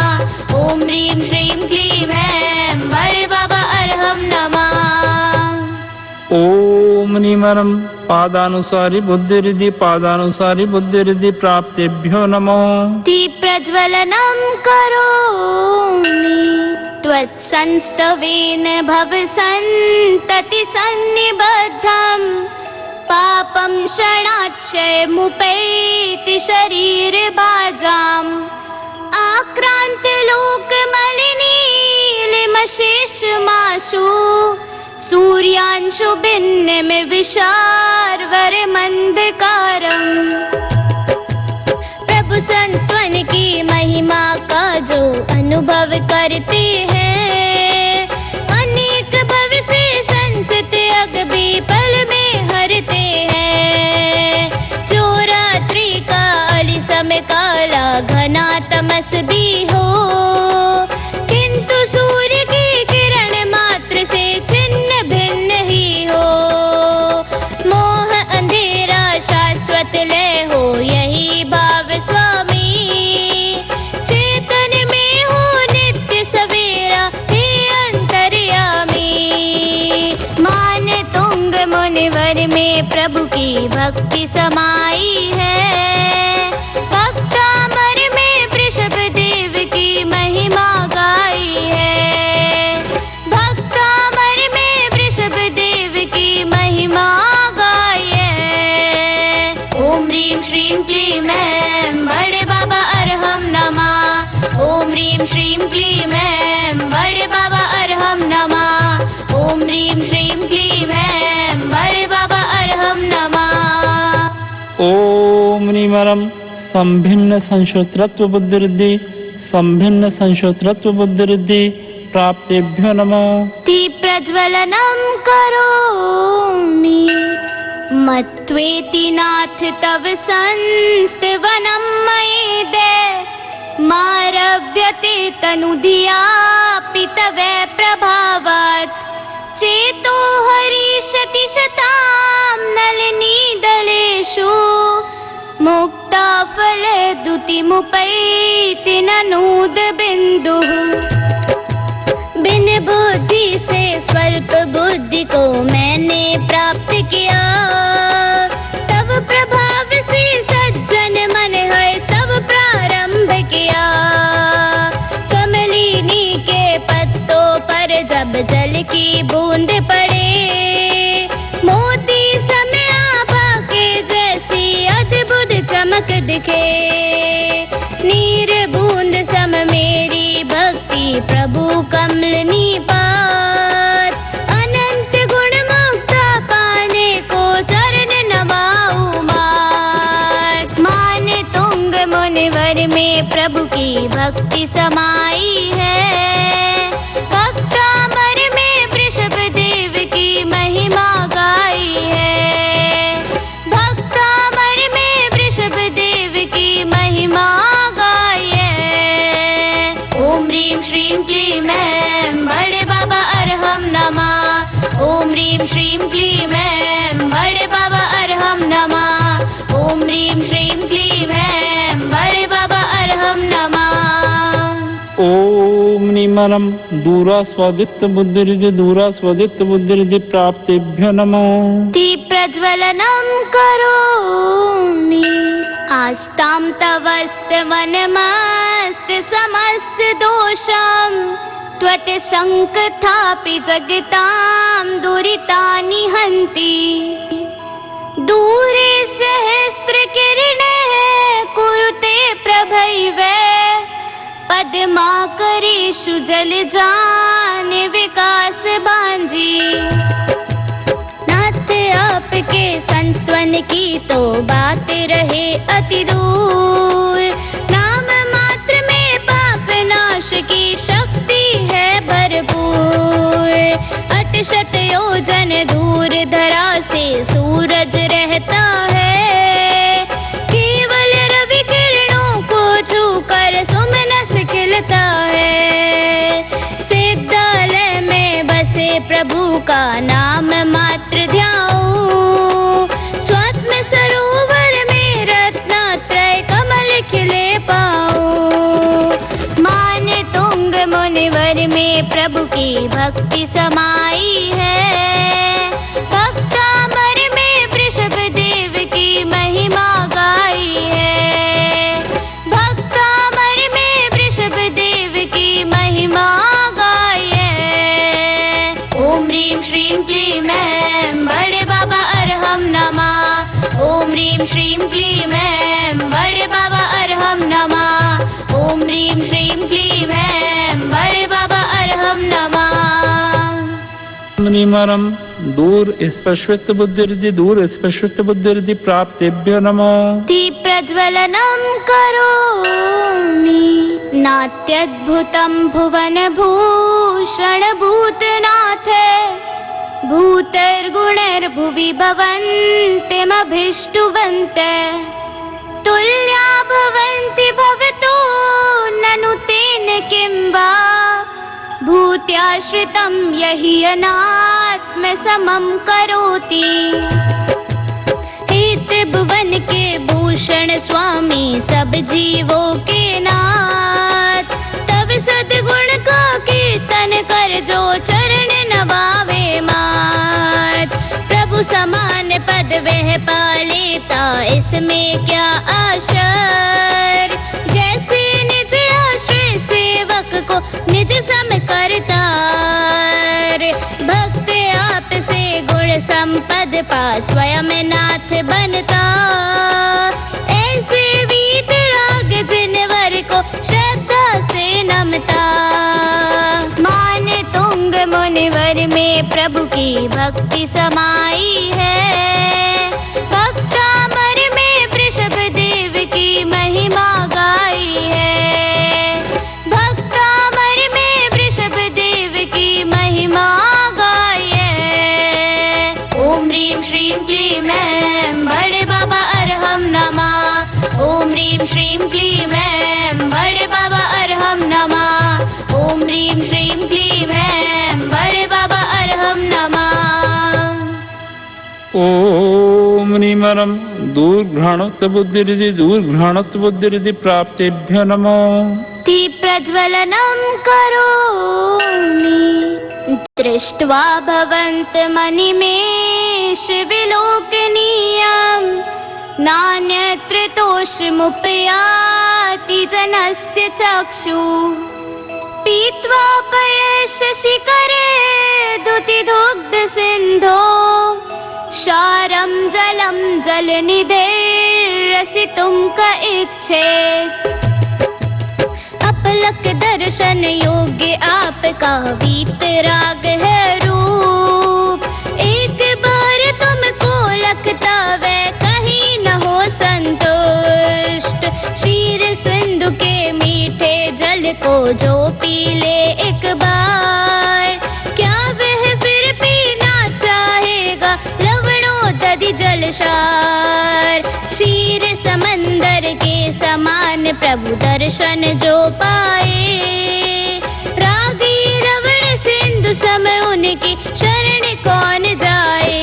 ओम ह्रीं श्रीं क्लीं ऐं बड़े बाबा अरहम नमः ओम निमरम पादानुसारी बुद्धिरिद्धि प्राप्तिभ्यो नमो। प्रज्वलनं करोमि त्वत्संस्तवेन भवसन्तति सन्निबद्धं पापं क्षणाक्षयमुपैति शरीरभाजाम् आक्रांत लोकमलिनीलिमशेषमाशु सूर्यांशु भिन्नम विशारवरमन्धकारम् प्रभु संस्तवन की महिमा का जो अनुभव करते हैं अनेक भव से संचित अग भी पल में हरते हैं जो रात्रि का अलिसम काला घना तमस भी हो किंतु सूर्य की किरण मात्र से छिन्न भिन्न ही हो मोह अंधेरा शाश्वत लय हो यही भाव स्वामी चेतन में हो नित्य सवेरा हे अंतर्यामी मान तुंग मुनिवर में प्रभु की भक्ति समाई है भक्तामर में वृषभ देव की महिमा गाई है भक्तामर में वृषभ देव की महिमा गाई है ओम ह्रीं श्रीं क्लीं ऐं बड़े बाबा अरहम नमः ओम ह्रीं श्रीं क्लीं ऐं बड़े बाबा अरहम नमः ओम ह्रीं श्रीं क्लीं ऐं बड़े बाबा अरहम नमः ओम निमरम संभिन्न संश्रोत्रत्व बुद्धिरिद्धि प्राप्तिभ्यो नमः। प्रज्वलनं करोमि मत्वेति नाथ तव संस्तवनं मयि दे मारव्यते तनुधियापि तवे प्रभावात् चेतो हरिष्यति शतां नलिनीदलेषु मुक्ता फले दुतिमुपैति ननूद बिन्दुः बिन बुद्धि से स्वल्प बुद्धि को मैंने प्राप्त किया तब प्रभाव से सज्जन मन है सब प्रारंभ किया कमलिनी के पत्तों पर जब जल की बूंद पड़े मोती समय आभा के जैसी अद्भुत चमक दिखे नीर बूंद सम मेरी भक्ति प्रभु कमलनी पार अनंत गुण मुक्ता पाने को चरण नमाऊं मार मान तुंग मुनिवर में प्रभु की भक्ति समाई है भक्तामर में वृषभ ओम निमरम दूरा स्वादित्य बुद्धिरिति दूरा स्वादित्य बुद्धिरिति प्राप्तेभ्यो नमो। प्रज्वलनं करोमि आस्तां तवस्तवनमस्त समस्त दोषं त्वत्सङ्कथापि जगतां दुरितानि हन्ति। दूरे सहस्रकिरणे कुरुते प्रभैव पद्माकरेषु जलजान विकास भांजी। नाथ आपके संस्वन की तो बात रहे अति दूर। नाम मात्र में पाप नाश की शक्ति है भरपूर। 800 योजन दूर धरा से सूरज रहता है। केवल रवि किरणों को छूकर सुमनस खिलता है। सिद्धालय में बसे प्रभु का नाम मात्र ध्याओ। स्वात्म सरोवर में रत्नत्रय कमल खिले पाओ। मान तुंग मुनिवर में प्रभु की भक्ति समाई है। भक्तामर में वृषभ देव की महिमा गाई है। भक्तामर में वृषभ देव की महिमा गाई है। ओम ह्रीं श्रीं क्लीं ऐं बड़े बाबा अरहम नमः। ओम ह्रीं श्रीं क्लीं ऐं बड़े बाबा अरहम नमः। ओम ह्रीं श्रीं क्लीं ऐं बड़े बाबा अरहम नमः। निमरम दूर स्पश्वित बुद्धिरिति दूर स्पश्वित बुद्धिरिति प्राप्तेभ्यो नमो। प्रज्वलनं करोमि नात्यद्भुतं भुवन भूषण भूतनाथ। भूतैर्गुणैर्भुवि भवन्त्यमभिष्टुवन्ते। तुल्या भवन्ति भवतो ननु तेन किं वा। भूत्याश्रितं यहि अनात्म समं करोति। हे त्रिभुवन के भूषण स्वामी सब जीवों के नाथ। तब सद्गुण का कीर्तन कर जो चरण नवावे मात। प्रभु समान पद वह पा लेता इसमें क्या आश्चर्य। जैसे निज आश्रय सेवक को निज सम करता। भक्त आप से गुण संपद पा स्वयं नाथ बनता। ऐसे वीतराग जिनवर को श्रद्धा से नमता। मान तुंग मुनिवर में प्रभु की भक्ति समाई है। भक्तामर में वृषभ देव की महिमा गाई है। भक्तामर में वृषभ देव की महिमा गाई है। ओम ह्रीं श्रीं क्लीं ऐं बड़े बाबा अरहम नमः। ओम ह्रीं श्रीं क्लीं ऐं बड़े बाबा अरहम नमः। ओम ह्रीं श्रीं क्लीं ऐं बड़े बाबा अरहम नमः। ओम निमरम दूर घ्राणोत्त बुद्धिरिति दूर घ्राणोत्त बुद्धिरिति प्राप्तेभ्यो नमो। प्रज्वलनं करोमि दृष्ट्वा भवन्तमनिमेष विलोकनीयं। नान्यत्र तोषमुपयाति जनस्य चक्षु। पीत्वा पयशशिखरे दुतिदुग्ध सिन्धो। क्षारं जलं जलनिधेर्रसितुं क इच्छेत्। अपलक दर्शन योग्य आपका वीतराग है रूप। एक बार तुमको लखता वह कहीं न हो संतुष्ट। क्षीर सिंधु के मीठे जल को जो पी ले एक बार। क्या वह फिर पीना चाहेगा लवणों दधि जलसार। क्षीर समंदर के समान प्रभु दर्शन जो पाए। रागी रवण सिंधु सम उनकी शरण कौन जाए।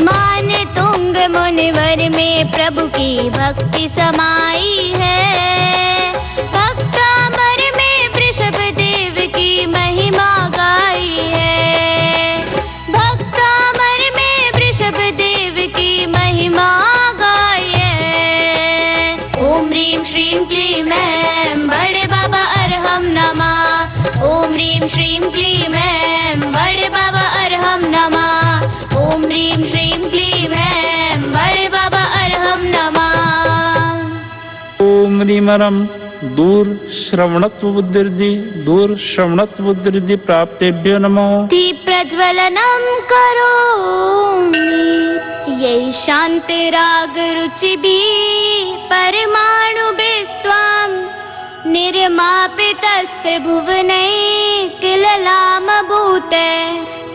माने तुंग मुनिवर में प्रभु की भक्ति समाई है। भक्तामर में ह्रीं श्रीं क्लीं ऐं बड़े बाबा अरहम नमः। ओम ह्रीं श्रीं क्लीं ऐं बड़े बाबा अरहम नमः। ओम ह्रीं श्रीं क्लीं ऐं बड़े बाबा अरहम नमः। ओम ह्रीमरम दूर श्रवणत्व बुद्धिर्दि दूर श्रवणत्व बुद्धिर्दि प्राप्तेभ्यो नमः। प्रज्वलनं करोमि यै शान्तिराग रुचिभिः परमाणुभिस्त्वं निर्मापितस्त्रिभुवनैः किल लामभूते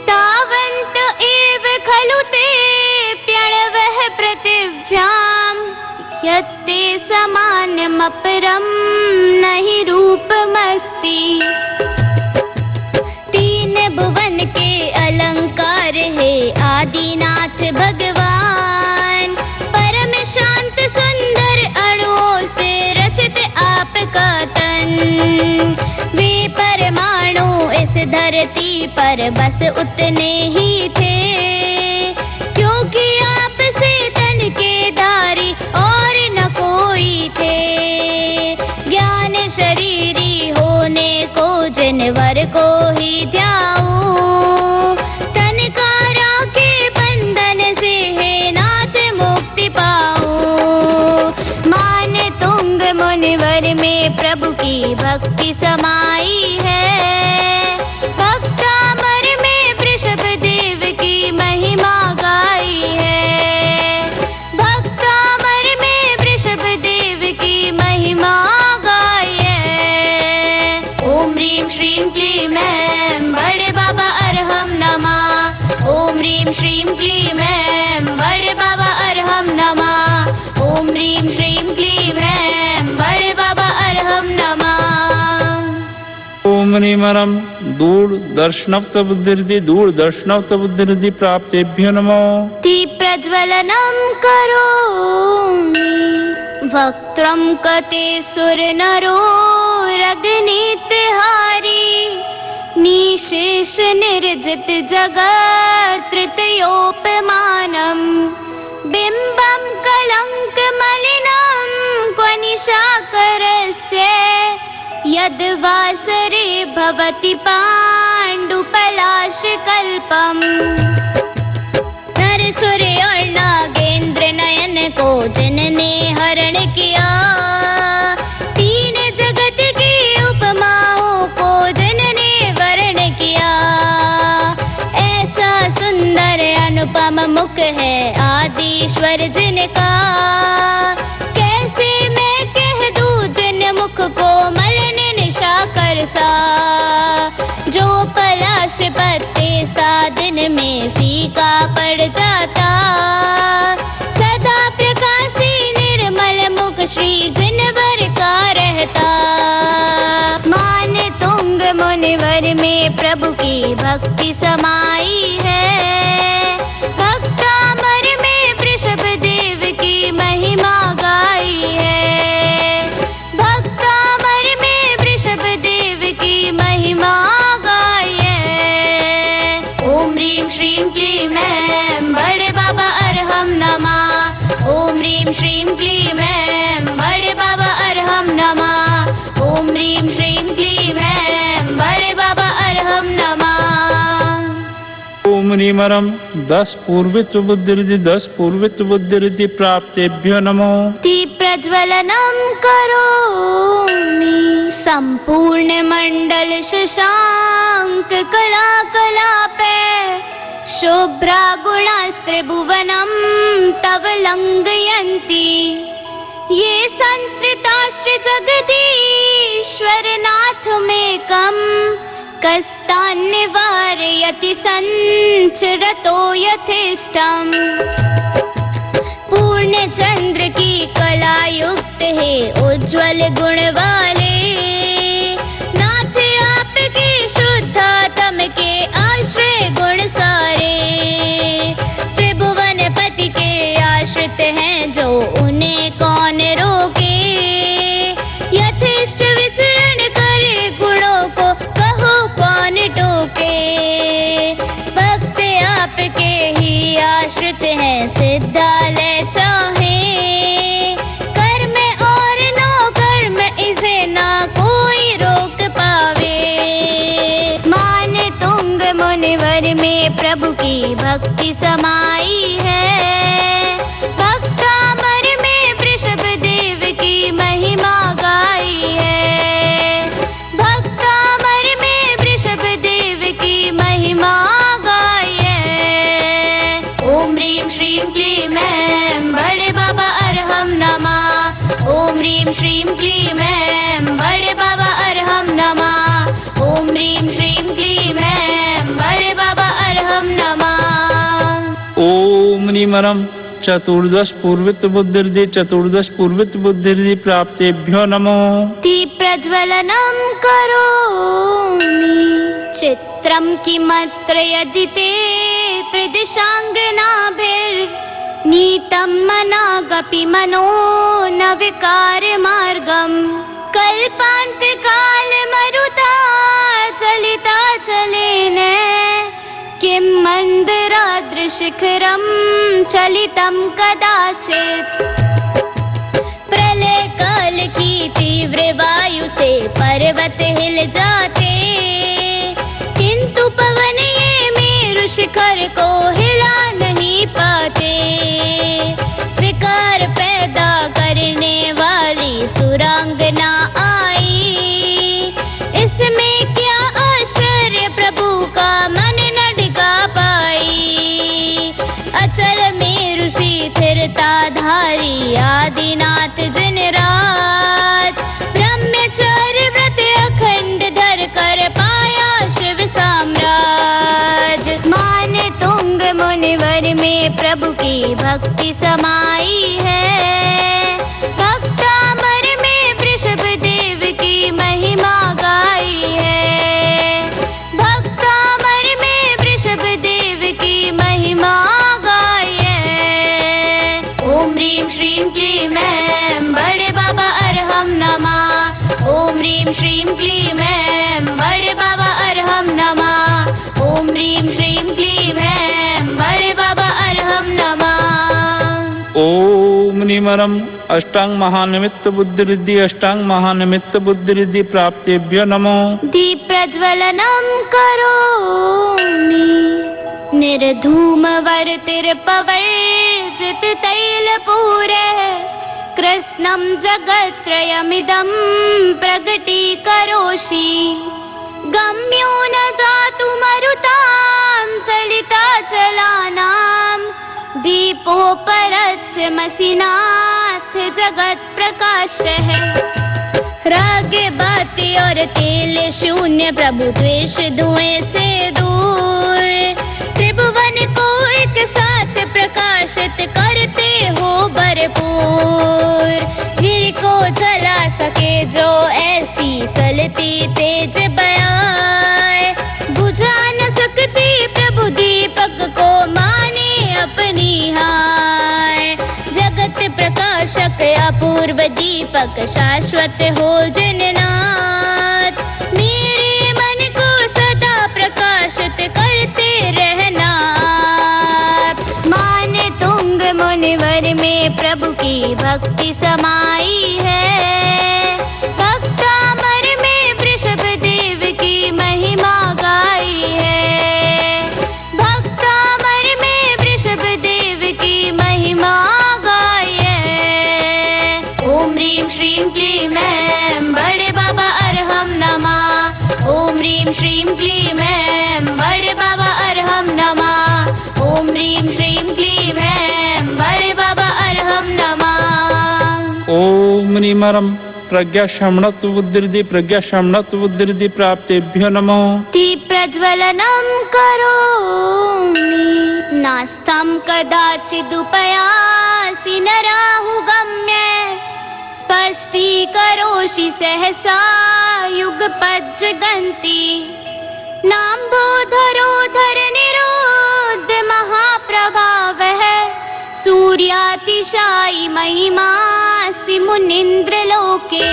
तावन्त एव खलु ते प्यणवः पृथिव्याम् यत्ते समान्यमपरं नहि रूपमस्ति। तीन भुवन के अलंकार है आदिनाथ भगवान परम शांत सुंदर अणुओं से रचित आपका तन। वे परमाणु इस धरती पर बस उतने ही थे क्योंकि आपसे तन के धारी और न कोई थे। ज्ञान शरीरी होने को जनवर को ही ध्याऊं तन का राखे बंधन से है नाथ मुक्ति पाऊं। मान तुंग मुनिवर में प्रभु की भक्ति समाई है भक्तामर में वृषभ देव की महिमा गाई है। भक्तामर में वृषभ देव की महिमा गाई है। ओम ह्रीं श्रीं क्लीं ऐं बड़े बाबा अरहम नमः। ओम ह्रीं श्रीं क्लीं ऐं बड़े बाबा अरहम नमः। ओम ह्रीं श्रीं क्लीं ऐं बड़े बाबा अरहम नमः। ओम ह्रीमरम दूर दर्शनत्व बुद्धिर्दि दूर दर्शनत्व बुद्धिर्दि प्राप्तेभ्यो नमः। प्रज्वलनं करोमि वक्त्रं कते सुरनरो रग्नितिहारी निशेष निर्जित जगत् तृतीयोपमानं बिम्बं कलंक मलिनं क्वनिशाकरस्य यद्वासरे भवति पाण्डुपलाशकल्पम्। सूर्य और नागेंद्र नयन को जिनने हरण किया तीन जगत की उपमाओं को जिनने वर्ण किया। ऐसा सुंदर अनुपम मुख है आदिश्वर जिनका कैसे मैं कह दूं जिन मुख को मलन निशाकर सा। जो पलाश पत्ते सा दिन में फीका पड़ जाता सदा प्रकाशी निर्मल मुख श्री जिनवर का रहता। मान तुंग मुनिवर में प्रभु की भक्ति समाई है भक्तामर में वृषभ देव की महिमा गाई है। भक्तामर में वृषभ देव की महिमा गाई है। ओम ह्रीं श्रीं क्लीं ऐं बड़े बाबा अरहम नमः। ओम ह्रीं श्रीं क्लीं ऐं बड़े बाबा अरहम नमः। ओम ह्रीं श्रीं क्लीं ऐं बड़े बाबा अरहम नमः। ओम ह्रीमरम 10 पूर्वित्व बुद्धिर्दि 10 पूर्वित्व बुद्धिर्दि प्राप्तेभ्यो नमः। प्रज्वलनं करोमि संपूर्ण मंडल शशांक कला कलापे शुभ्रा गुणास्त्रिभुवनं तव लंघयन्ति ये संसृताश्र जगदीश्वर नाथमेकं कस्तान्निवारयति संचरतो यथेष्टम्। पूर्ण चंद्र की कला युक्त है उज्ज्वल गुण वाले नाथ आपके शुद्धात्म के आश्रय गुण सारे। त्रिभुवन पति के आश्रित हैं जो उन्हें कौन रोके यथेष्ट विचरण करे गुणों को कहो कौन टोके। भक्त आपके ही आश्रित हैं सिद्धालय चाहे कर में और नो भक्ति समाई है। भक्तामर में वृषभ देव की महिमा गाई है। भक्तामर में वृषभ देव की महिमा गाई है। ओम ह्रीं श्रीं क्लीं ऐं बड़े बाबा अरहम नमः। ओम ह्रीं श्रीं क्लीं ऐं बड़े बाबा अरहम नमः। ओम ह्रीं श्रीं क्लीं ऐं बड़े बाबा अरहम नमः। ओम निमरम चतुर्दश पूर्वित बुद्धिर्दि चतुर्दश पूर्वित बुद्धिर्दि प्राप्तेभ्यो नमो। दीप प्रज्वलनं करोमि चित्रं किमत्र यदि ते त्रिदिशाङ्गनाभिर्नीतं मनागपि मनो न विकारमार्गम्। कल्पान्तकालमरुता चलिता चलेन किं मन्दराद्रिशिखरं चलितं कदाचित्। प्रलय काल की तीव्र वायु से पर्वत हिल जाते, किंतु पवन ये मेरु शिखर को हिला नहीं पाते। विकार पैदा करने वाली सुरांगना आई, इसमें क्या आश्चर्य प्रभु का मन न टिका पाई। अचल मेरु सी स्थिरताधारी आदिनाथ जिनराज, ब्रह्मचर्य व्रत अखंड धर कर पाया शिव साम्राज। माने तुंग मुनिवर में प्रभु की भक्ति समाई है। भक्तामर में वृषभ देव की महिमा गाई है। भक्तामर में वृषभ देव की महिमा गाई है। ओम ह्रीं श्रीं क्लीं ऐं बड़े बाबा अरहम नमः। ओम ह्रीं श्रीं क्लीं ऐं बड़े बाबा अरहम नमः। ओम ह्रीं श्रीं क्लीं ऐं बड़े बाबा अरहम नमः। ओम निमरम अष्टांग महानिमित्त बुद्धिरिद्धि अष्टांग महानिमित्त बुद्धिरिद्धि प्राप्तेभ्यो नमो। दीप प्रज्वलनं करोमि निर्धूम वर्तिर्पवर्जित तैलपूरः। कृष्णं जगत्त्रयमिदं प्रगटीकरोषि। गम्यो न जातु मरुतां चलिता चलानां। दीपोपरत्स्यमसिनाथ जगत प्रकाशः। राग बाती और तेल शून्य प्रभु द्वेष धुएं से दूर। त्रिभुवन को एक साथ प्रकाशित करते हो भरपूर। जिनको चला सके जो ऐसी चलती तेज बयार। बुझा न सकती प्रभु दीपक को माने अपनी हार। जगत प्रकाशक अपूर्व दीपक शाश्वत हो जिननाथ। मेरे मन को सदा प्रकाशित करते रहना। माने तुंग मुनिवर में प्रभु की भक्ति समाई है। भक्तामर में वृषभ देव की महिमा गाई है। भक्तामर में वृषभ देव की महिमा गाई है। ओम ह्रीं श्रीं क्लीं ऐं बड़े बाबा अरहम नमः। ओम ह्रीं श्रीं क्लीं ऐं बड़े बाबा अरहम नमः। ओम ह्रीं श्रीं क्लीं ऐं बड़े बाबा अरहम नमः। ओम निमरम प्रज्ञा शमनत्व बुद्धिरिद्धि प्रज्ञा शमनत्व बुद्धिरिद्धि प्राप्तेभ्यो नमो। दीप प्रज्वलनं करोमि नास्तं कदाचिदुपयासि न राहुगम्य। स्पष्टीकरोषि सहसा युगपज्जगन्ति। नाम्भोधरोधर निरोध महाप्रभावः। सूर्यातिशायी महिमासि मुनीन्द्र लोके।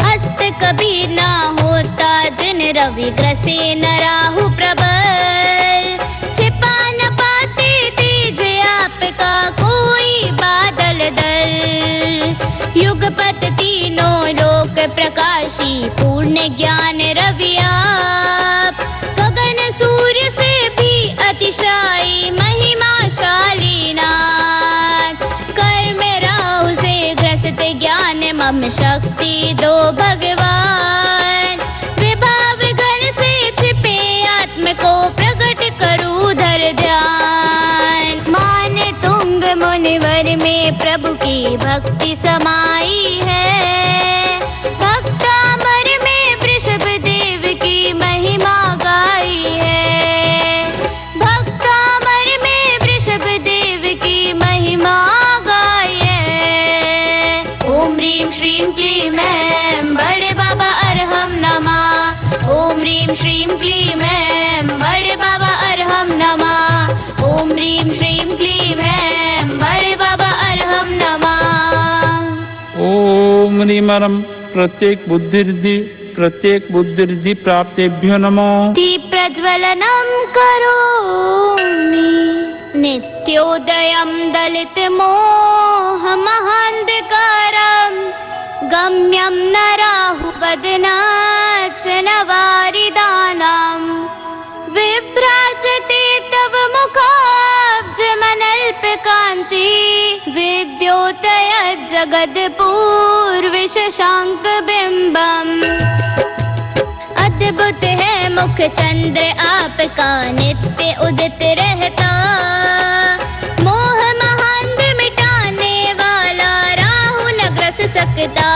अस्त कभी ना होता जिन रवि ग्रसे न राहु प्रबल। छिपा न पाते तेज आपका कोई बादल दल। युगपत तीनों लोक प्रकाशी पूर्ण ज्ञान रवि आप। गगन सूर्य से भी अति नाम शक्ति दो भगवान। विभाव गण से छिपे आत्म को प्रकट करूं धर ध्यान। माने तुंग मुनिवर में प्रभु की भक्ति समाई है। भक्तामर में वृषभ देव की महिमा गाई है। भक्तामर में वृषभ देव की महिमा गाई है। ओम ह्रीं श्रीं क्लीं ऐं बड़े बाबा अरहम नमः। ओम ह्रीं श्रीं क्लीं ऐं बड़े बाबा अरहम नमः। ओम ह्रीं श्रीं क्लीं ऐं बड़े बाबा अरहम नमः। ओम निमरम प्रत्येक बुद्धिर्धि प्राप्तेभ्यो नमः। दीप प्रज्वलनम करोमि नित्योदयं दलित मोह महान्धकारं। गम्यं न राहु वदनाच्च न वारिदानं। विभ्राजते तव मुखाब्जमनल्पकान्ति। विद्योतयत् जगदपूर्विशशाङ्कबिम्बम्। अद्भुत है मुख चंद्र आपका नित्य उदित रहता। मोह महांध मिटाने वाला राहु न ग्रस सकता।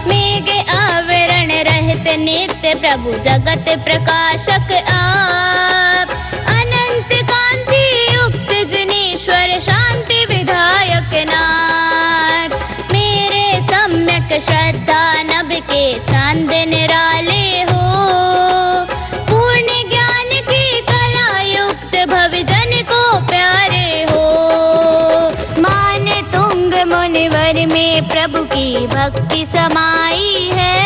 मेघ आवरण रहित नित्य प्रभु जगत प्रकाशक आप। अनंत कांति युक्त जिनेश्वर शांति विधायक नाथ। मेरे सम्यक श्रद्धा नभ के चांद निराले हो। पूर्ण ज्ञान की कला युक्त भवजन को प्यारे हो। माने तुंग मुनिवर में प्रभु की भक्ति समाई है।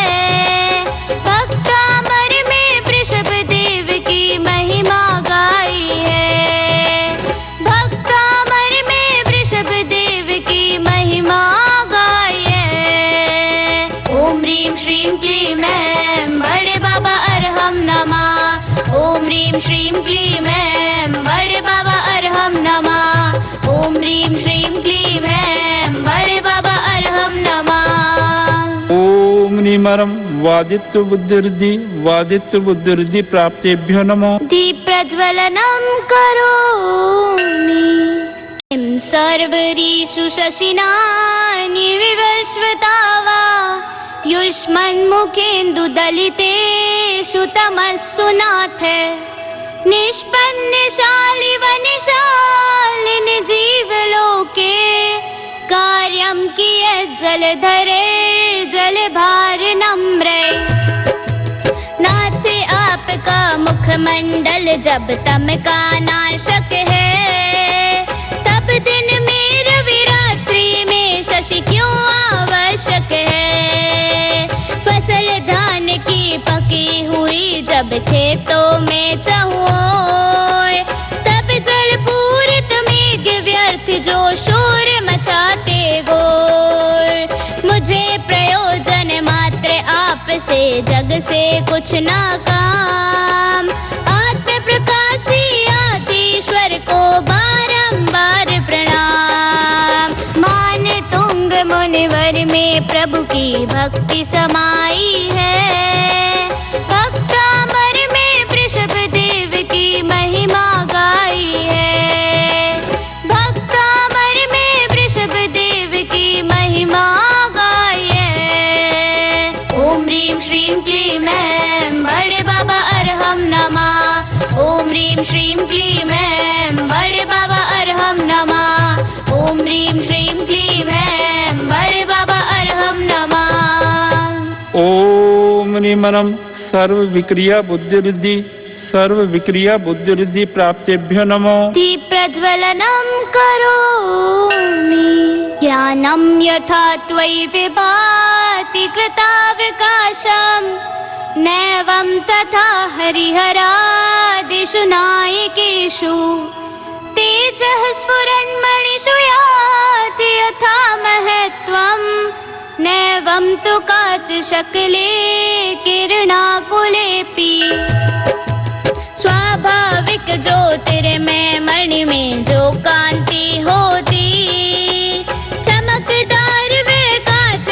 भक्तामर में वृषभ देव की महिमा गाई है। भक्तामर में वृषभ देव की महिमा गाई है। ओम ह्रीं श्रीं क्लीं ऐं बड़े बाबा अरहम नमः। ओम ह्रीं श्रीं क्लीं ऐं बड़े बाबा अरहम नमः। ओम ह्रीं श्रीं क्लीं ऐं बड़े बाबा अरहम नमः। ओम निमरम वादित्व बुद्धिर्धि प्राप्तेभ्यो नमः। दीप प्रज्वलनम करोमि किं सर्वरीषु शशिनानि विवस्वतावा। युष्मन्मुखेन्दु दलितेषु तमस्सु नाथ। निष्पन्नशालि वनशालिन जीवलोके। कार्यं कियत् जलधरे जलभार नम्रे। नाथ आपका मुखमंडल जब तम का नाशक है। तब दिन में रवि रात्रि में शशि क्यों आवश्यक है। फसल धान की पकी हुई जब खेतों में चहुओं। तब जल पूरित मेघ व्यर्थ जो शोर मचाते गोर। मुझे प्रयोजन मात्र आपसे जग से कुछ ना काम। आत्म प्रकाशी आदिश्वर को बारंबार प्रणाम। मान तुंग मुनिवर में प्रभु की भक्ति समाई है। भक्तामर में वृषभ देव की महिमा गाई है। भक्तामर में वृषभ देव की महिमा गाई है। ओम ह्रीं श्रीं क्लीं ऐं बड़े बाबा अरहम नमः। ओम ह्रीं श्रीं क्लीं ऐं बड़े बाबा अरहम नमः। ओम ह्रीं श्रीं क्लीं ऐं बड़े बाबा अरहम नमः। ओम निमरम सर्व विक्रिया बुद्धिर्धि प्राप्तेभ्यो नमः। दीप प्रज्वलनम करोमि ज्ञानं यथा त्वयि विभाति कृतावकाशम्। नैवं तथा हरिहरादिषु नायकेषु। तेजः स्फुरन्मणिषु याति यथा महत्त्वम्। नैवं तु काचशकले किरणाकुलेऽपि। स्वाभाविक ज्योतिर्मय मणि में जो कांति होती। चमकदार वे कांच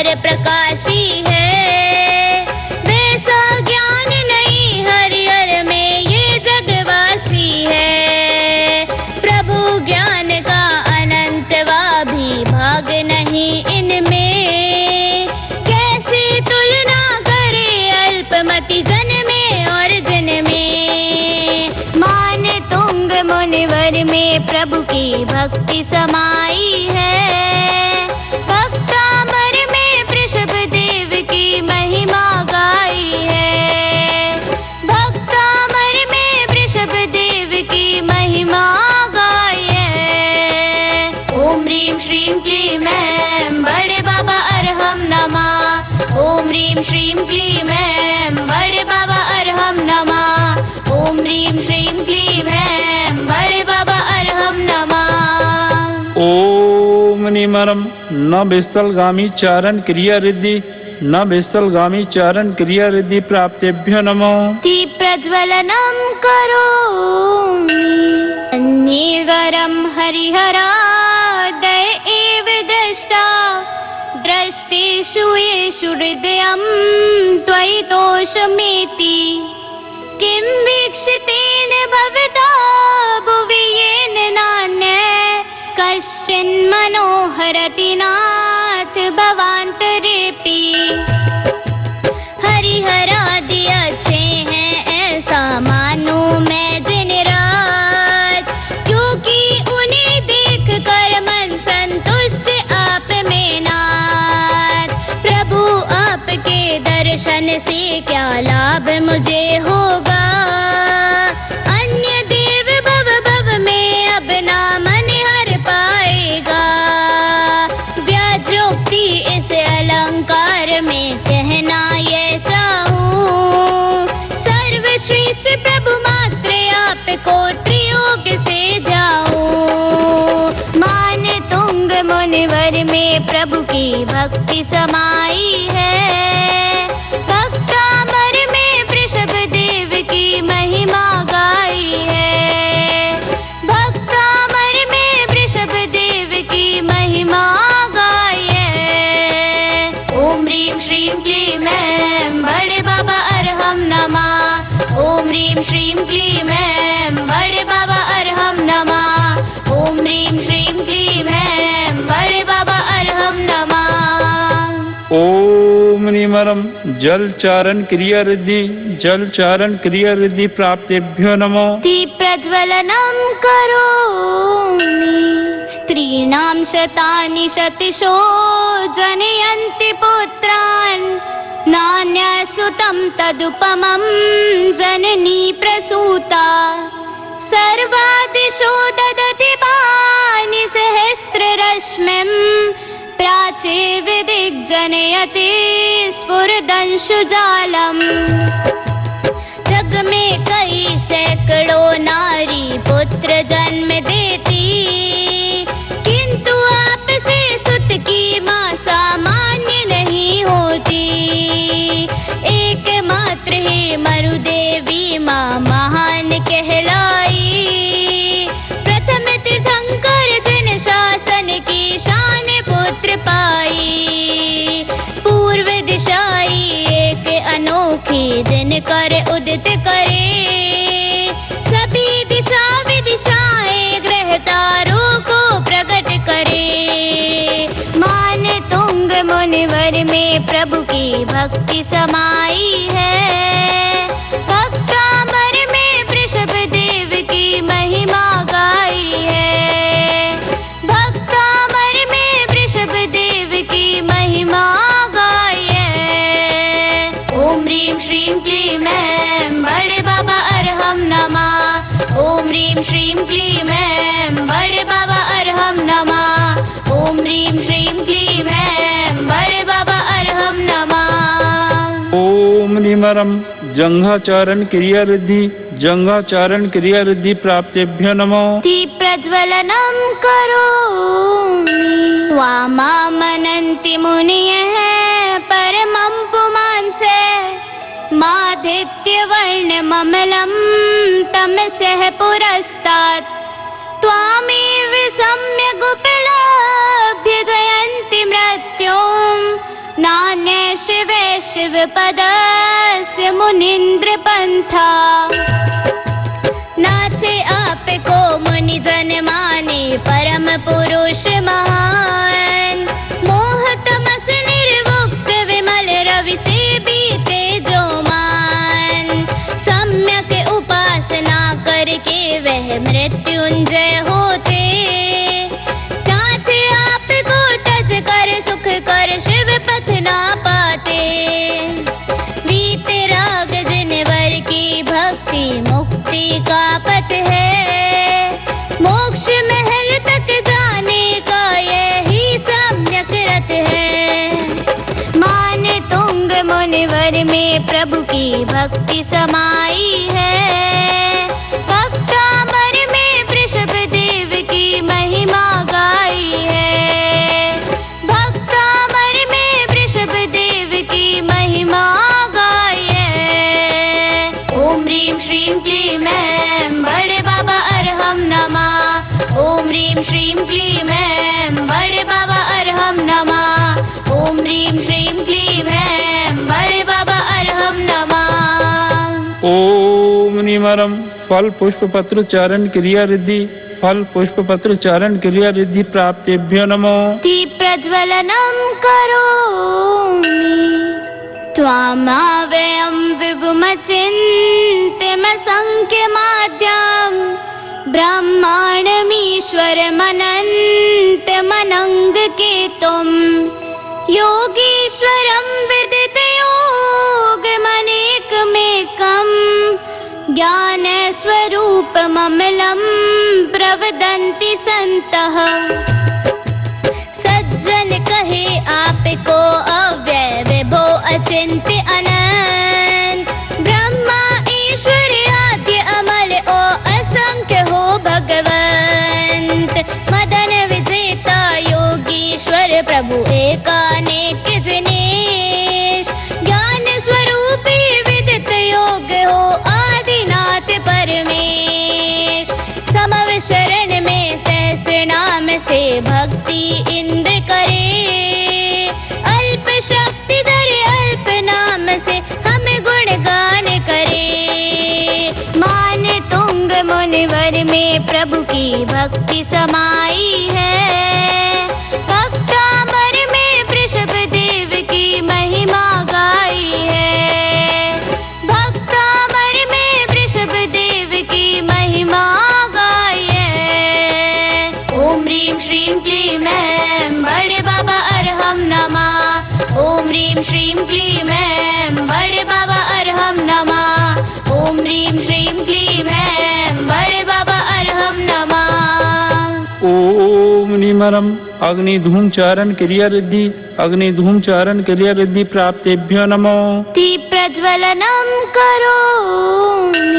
और प्रकाशी है। वैसा ज्ञान नहीं हरिहर में ये जगवासी है। प्रभु ज्ञान का अनंतवा भी भाग नहीं इनमें। कैसे तुलना करे अल्पमति जन में और जन में। मान तुंग मुनिवर में प्रभु की भक्ति समाई है। भक्तामर में वृषभ देव की महिमा गाई है। भक्तामर में वृषभ देव की महिमा गाई है। ओम ह्रीं श्रीं क्लीं ऐं बड़े बाबा अरहम नमः। ओम ह्रीं श्रीं क्लीं ऐं बड़े बाबा अरहम नमः। ओम ह्रीं श्रीं क्लीं ऐं बड़े बाबा अरहम नमः। ओम निमरम न विस्थलगामी चारण क्रिया रिद्धि न विस्थलगामी चारण क्रिया रिद्धि प्राप्तेभ्यो नमो। दीप प्रज्वलनम करोमि अन्यवरम हरिहरादय एव दृष्टा। दृष्टेषु येषु हृदयं त्वयि तोषमेति। किं वीक्षितेन भवता भुवि येन नान्य कश्चिन्मनोहरति नाथ भवान्तरेऽपि। हरिहरादि अच्छे हैं ऐसा मानूं मैं दिन रात। क्योंकि उन्हें देख कर मन संतुष्ट आप में नाथ। प्रभु आपके दर्शन से क्या लाभ मुझे होगा। अन्य देव भव भव में अब ना मन हर पाएगा। व्याजोक्ति इस अलंकार में कहना ये चाहूं। सर्वश्रेष्ठ प्रभु मात्र आपको त्रियोग से जाऊं। मान तुंग मुनिवर में प्रभु की भक्ति समाई है। भक्तामर में वृषभ देव की महिमा गाई है। भक्तामर में वृषभ देव की महिमा गाई है। ओम ह्रीं श्रीं क्लीं ऐं बड़े बाबा अरहम नमः। ओम ह्रीं श्रीं क्लीं ऐं बड़े बाबा अरहम नमः। ओम ह्रीं श्रीं क्लीं ऐं बड़े बाबा अरहम नमः। ओम निमरम जल चारण क्रिया रिद्धि जल चारण क्रिया रिद्धि प्राप्तेभ्यो नमो। दीप प्रज्वलनम करोमि स्त्रीणां शतानि शतशो जनयन्ति पुत्रान्। नान्यसुतं तदुपमं जननी प्रसूता। सर्वादिशो ददति पानि सहस्ररश्मिं। प्राचे विदिग्जनयति स्फुरदंशुजालम्। जग में कई सैकड़ों नारी पुत्र जन्म देती। किंतु आपसे सुत की माँ सामान्य नहीं होती। एकमात्र ही मरुदेवी माँ महान कहलाई। प्रथम तीर्थंकर जिन शासन की शान पुत्र पाई। पूर्व दिशाई एक अनोखी दिन कर उदित करे। सभी दिशा विदिशाएं ग्रह तारों को प्रकट करे। मान तुंग मुनिवर में प्रभु की भक्ति समाई है। भक्तामर में वृषभ देव की महिमा गाई है। भक्तामर में वृषभ देव की महिमा गाई है। ओम ह्रीं श्रीं क्लीं ऐं बड़े बाबा अरहम नमः। ओम ह्रीं श्रीं क्लीं ऐं बड़े बाबा अरहम नमः। ओम ह्रीं श्रीं क्लीं ऐं बड़े बाबा अरहम नमः। ओम निमरम जंघाचारण क्रिया रिद्धि जंघाचारण क्रिया रिद्धि प्राप्तेभ्यो नमो। दीप प्रज्वलनम करोमि त्वामामनन्ति मुनयः परमं पुमांसे। मादित्य वर्णममलं तमसः पुरस्तात्। त्वामेव सम्यगुपलभ्य जयन्ति मृत्युं नान्य शिवे शिवपदस्य मुनीन्द्र पंथा। नाथे आपको मुनि जन माने परम पुरुष महान। मोह तमस निर्मुक्त विमल रवि से बीते जो मान। सम्यक उपासना करके वह मृत्युंजय होते। नाथ आपको तज कर सुख कर शिव पथ ना पाते। वीतराग जिनवर की भक्ति मुक्ति का पथ है। मोक्ष महल तक जाने का यही सम्यक रथ है। मान तुंग मुनिवर में प्रभु की भक्ति समाई है। भक्तामर में वृषभ देव की महिमा गाई है। भक्तामर में वृषभ देव की महिमा गाई है। ओम ह्रीं श्रीं क्लीं ऐं बड़े बाबा अरहम नमः। ओम ह्रीं श्रीं क्लीं ऐं बड़े बाबा अरहम नमः। ओम ह्रीं श्रीं क्लीं ऐं बड़े बाबा अरहम नमः। ओम निमरम फल पुष्प पत्र चारण क्रिया रिद्धि। फल पुष्प पत्र चारण क्रिया रिद्धि प्राप्तेभ्यो नमो। दीप प्रज्वलनम करोमि त्वामाव्ययं विभुमचिन्त्यम संख्यमाद्यं। ब्रह्माण्डमीश्वरमनन्तमनङ्ग केतुं। योगीश्वरं विदितयोगमनेकमेकम्। ज्ञानस्वरूपममलं प्रवदन्ति सन्तः। सज्जन कहे आपको अव्यय विभो अचिंत्य अनंत। ब्रह्मा ईश्वर आद्य अमल ओ असंख्य हो भगवंत। मदन विजेता योगीश्वर प्रभु एकानेक जिनेश। ज्ञान स्वरूपी विदित योग हो आदिनाथ परमेश। समव शरण में सहस्र नाम से भक्ति इंद्र करे। अल्प शक्ति धरे अल्प नाम से हम गुणगान करे। मान तुंग मुनिवर में प्रभु की भक्ति समाई है। भक्तामर में वृषभ देव की महिमा गाई है। भक्तामर में वृषभ देव की महिमा गाई है। ओम ह्रीं श्रीं क्लीं ऐं बड़े बाबा अरहम नमः। ओम ह्रीं श्रीं क्लीं ऐं बड़े बाबा अरहम नमः। ओम ह्रीं श्रीं क्लीं ऐं बड़े बाबा अरहम नमः। ओम निमरम अग्नि धूम चारण क्रिया रिद्धि। अग्नि धूम चारण क्रिया रिद्धि प्राप्तेभ्यो नमो। दीप प्रज्वलनम करोमि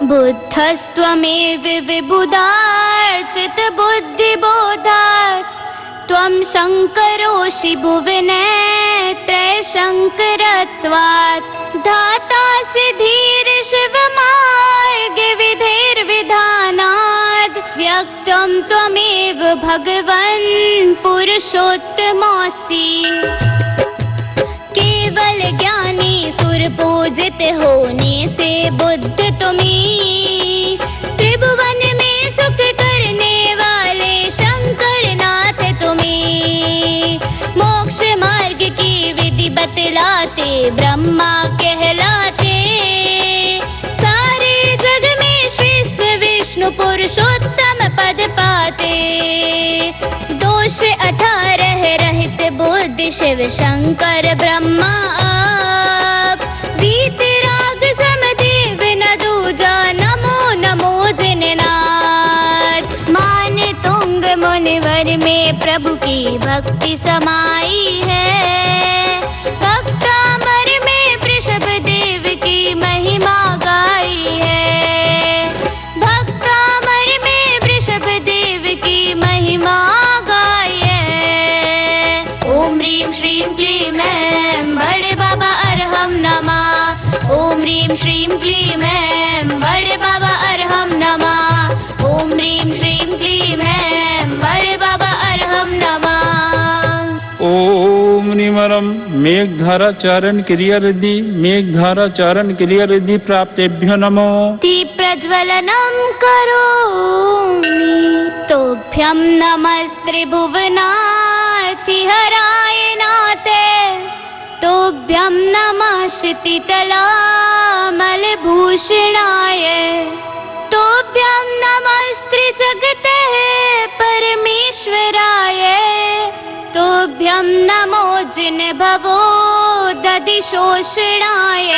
बुद्धस्त्वमेव विबुधार्चित बुद्धिबोधात्। त्वं शङ्करोषि भुवने त्रयशङ्करत्वात्। धातासि धीर शिवमार्ग विधिर्विधानात्। व्यक्तं त्वमेव भगवन् पुरुषोत्तमोऽसि। केवल ज्ञानी सुर पूजित होने से बुद्ध तुम्हीं। त्रिभुवन में सुख करने वाले शंकर नाथ तुम्हीं। मोक्ष मार्ग की विधि बतलाते ब्रह्मा कहलाते। सारे जग में श्रेष्ठ विष्णु पुरुषोत्तम पद पाते। दोष 18 रहित बुद्धि शिव शंकर ब्रह्मा आप। वीतराग समदेव न दूजा नमो नमो जिननाथ। मान तुंग मुनिवर में प्रभु की भक्ति समाई है। भक्तामर में वृषभ देव की महिमा गाई है। भक्तामर में वृषभ देव की महिमा गाई है। ओम ह्रीं श्रीं क्लीं ऐं बड़े बाबा अरहम नमः। ओम ह्रीं श्रीं क्लीं ऐं बड़े बाबा अरहम नमः। ओम ह्रीं श्रीं क्लीं ऐं बड़े बाबा अरहम नमः। ओम निमरम मेघधारा चारण क्रिया रिद्धि मेघधारा चारण क्रिया रिद्धि प्राप्तेभ्यो नमो। प्रज्वलनं करोमि तोभ्यं नमस्त्रिभुवनार्तिहराय नाथे तोभ्यं नमः क्षितितलामलभूषणाय तोभ्यं नमस्त्रिजगतेः परमेश्वराय तोभ्यं नमो जिनभवो दधिशोषणाय।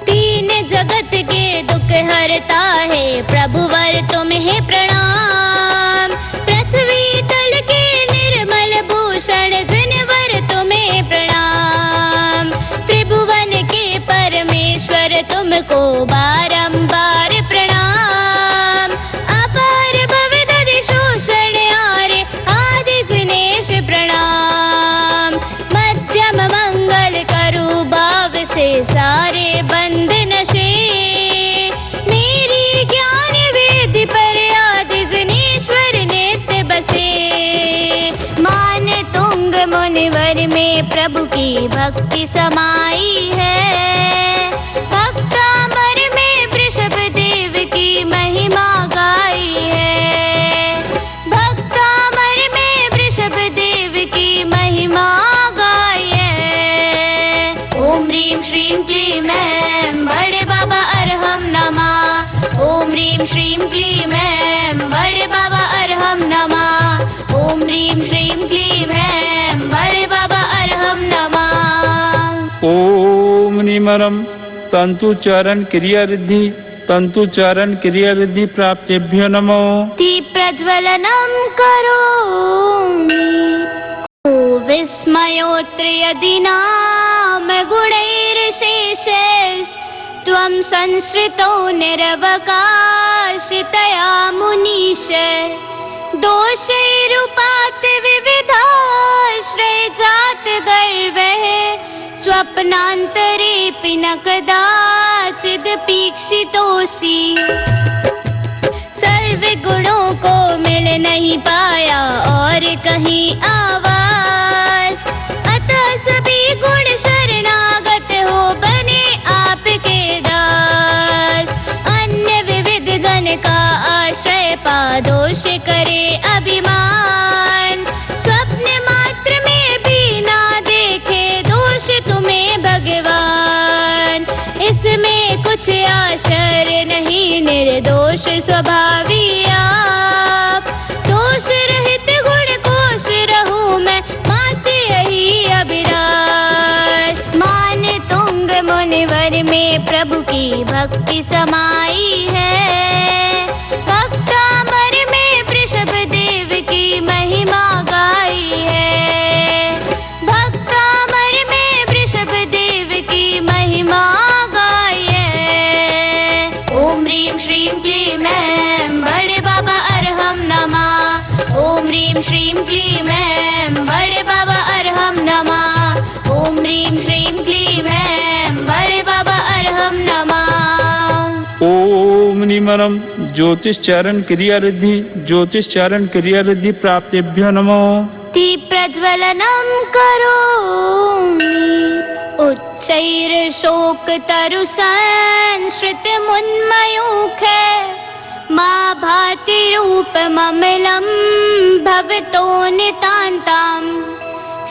तीन जगत के दुख हरता है प्रभुवर तुम्हें प्रणाम। पृथ्वी तल के निर्मल भूषण जिनवर तुम्हें प्रणाम। त्रिभुवन के परमेश्वर तुमको बारंबार प्रणाम। अपार भवदधि शोषण आरे आदि जिनेश प्रणाम। मध्यम मंगल करु भाव से सारे बंद नशे मेरी ज्ञान वेद पर आदि जनेश्वर नित्य बसे। मान तुंग मुनिवर में प्रभु की भक्ति समाई है। भक्तामर में वृषभ देव की महिमा गाई है। भक्तामर में वृषभ देव की महिमा गाई है। ओम ह्रीं श्रीं क्लीं ऐं बड़े बाबा अरहम नमः। ओम ह्रीं श्रीं क्लीं ऐं बड़े बाबा अरहम नमः। ओम ह्रीं श्रीं क्लीं ऐं बड़े बाबा अरहम नमः। ओम निमरम तंतुचारण क्रिया रिद्धि प्राप्तेभ्यो नमो। प्रज्वलनं करोमि को विस्मयोऽत्र यदि नाम गुणैर्शेषैस्त्वं संश्रितो निरवकाशितया मुनीश। दोषैरुपात विविधाश्रयजात गर्वः स्वप्नान्तरेऽपि न कदाचिदपीक्षितोऽसि। सर्व गुणों को मिल नहीं पाया और कहीं आवास। अतः सभी गुण शरणागत हो बने आपके दास। अन्य विविध गण का आश्रय पा दोष करे अभिमान। स्वप्न मात्र में भी ना देखे दोष तुम्हें भगवान। इसमें कुछ आश्चर्य नहीं निर्दोष स्वभावी आप। दोष रहित गुण कोश रहूं मैं मात्र यही अभिलाष। मान तुंग मुनिवर में प्रभु की भक्ति समाई है। भक्तामर में वृषभ देव की महिमा गाई है। भक्तामर में वृषभ देव की महिमा गाई है। ओम ह्रीं श्रीं क्लीं ऐं बड़े बाबा अरहम नमः। ओम ह्रीं श्रीं क्लीं ऐं बड़े बाबा अरहम नमः। ओम ह्रीं श्रीं क्लीं ऐं बड़े बाबा अरहम नमः। ओम निमरम ज्योतिषचारण क्रिया रिद्धि प्राप्तेभ्यो नमो। प्रज्वलनं करोमि उच्चैर्शोकतरुसंश्रितमुन्मयूखे मा भाति रूपममलं भवतो नितान्तम्।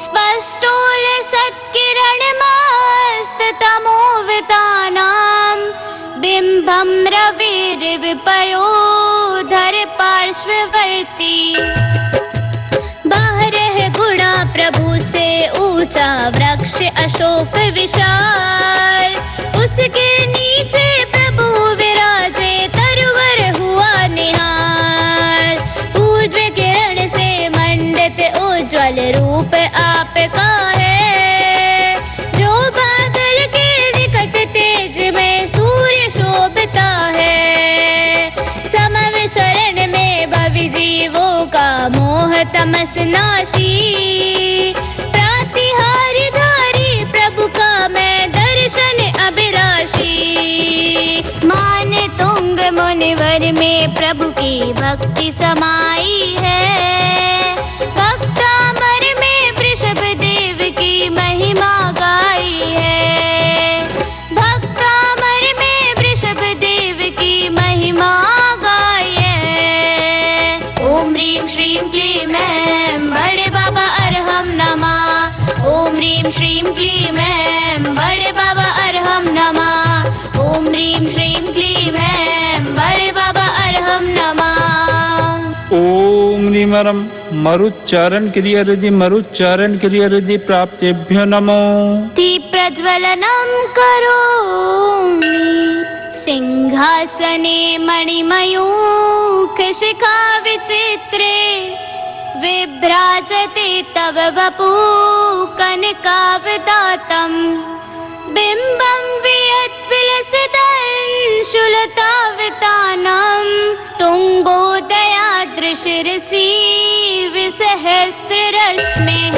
स्पष्टोलसत्किरणमस्ततमोवितानां बिम्बं रविर्विपयोधर पार्श्ववर्ती। बारह गुणा प्रभु से ऊंचा वृक्ष अशोक विशाल। उसके नीचे प्रभु विराजे तरुवर हुआ निहाल। ऊर्ध्व किरण से मंडित उज्ज्वल रूप आपका है। जो बादल के निकट तेज में सूर्य शोभता है। समविशरण में भवि जीवों का मोह तमस नाशी। प्रातिहारी धारी प्रभु का मैं दर्शन अभिलाषी। मान तुंग मुनिवर में प्रभु की भक्ति समाई है। भक्तामर में वृषभ देव की महिमा गाइए। ओम ह्रीं श्रीं क्लीं ऐं बड़े बाबा अरहम नमः। ओम ह्रीं श्रीं क्लीं ऐं बड़े बाबा अरहम नमः। ओम ह्रीं श्रीं क्लीं ऐं बड़े बाबा अरहम नमः। ओम निमरम मरुच्चारण क्रिया रिद्धि मरुच्चारण क्रिया रिद्धि प्राप्तेभ्यो नमो। दीप प्रज्वलनम करोमि सिंहासने मणिमयूख शिखा विचित्रे विभ्राजते तव वपु कनकावदातम् बिम्बं वियद्विलसितंशुलतावितानं तुंगोदयादृशिरसि विसहस्त्ररश्मिः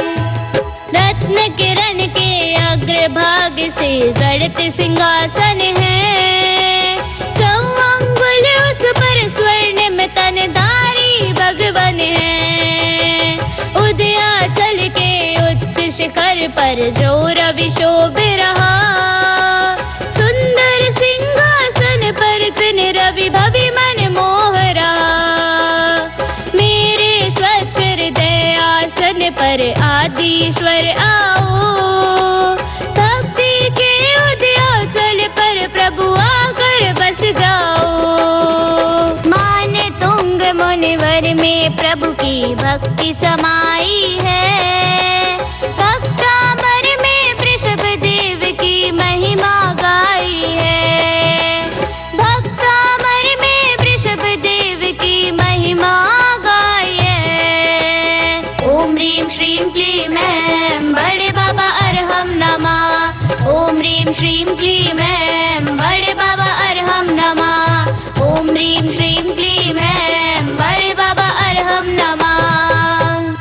रत्न किरण के अग्रभाग से गढ़ित सिंहासन है। 4 अंगुल उस पर स्वर्ण में तनधारी भगवन है। उदयाचल के उच्च शिखर पर जो रवि शोभ रहा सुंदर सिंहासन पर जिन रवि भवि मन मोह रहा। मेरे स्वच्छ हृदय आसन पर आदिश्वर आओ भक्ति के उदयाचल पर प्रभु आकर बस जाओ। माने तुंग मुनिवर में प्रभु की भक्ति समाई है। भक्तामर में वृषभ देव की महिमा गाई है। भक्तामर में वृषभ देव की महिमा गाई है। ओम ह्रीं श्रीं क्लीं ऐं बड़े बाबा अरहम नमः। ओम ह्रीं श्रीं क्लीं ऐं बड़े बाबा अरहम नमः। ओम ह्रीं श्रीं क्लीं ऐं बड़े बाबा अरहम नमः।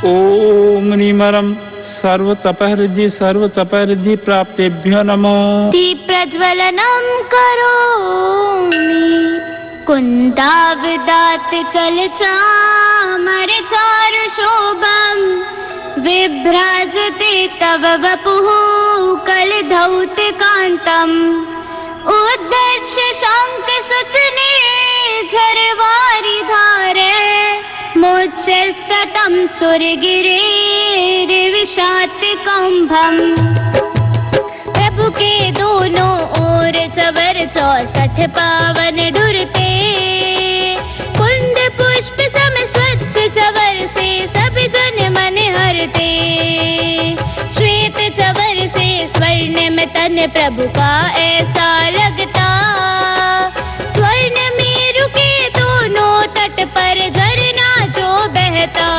ओम निमरम सर्व तपहरिद्धि प्राप्तेभ्यो नमो। दीप प्रज्वलनम करोमि कुंदावदात चल चामर चारु शोभम विभ्राजते तव वपुः कलधौत कांतम् उद्धर्ष शंख सुचने झरवारी धारे मोक्षस्ततं सुरगिरेर्विशात कंभम। प्रभु के दोनों ओर चवर 64 पावन ढुरते कुंद पुष्प सम स्वच्छ चवर से सब जन मन हरते। श्वेत चवर से स्वर्ण में तन प्रभु का ऐसा लगता स्वर्ण मेरु के दोनों तट पर झरना जो बहता।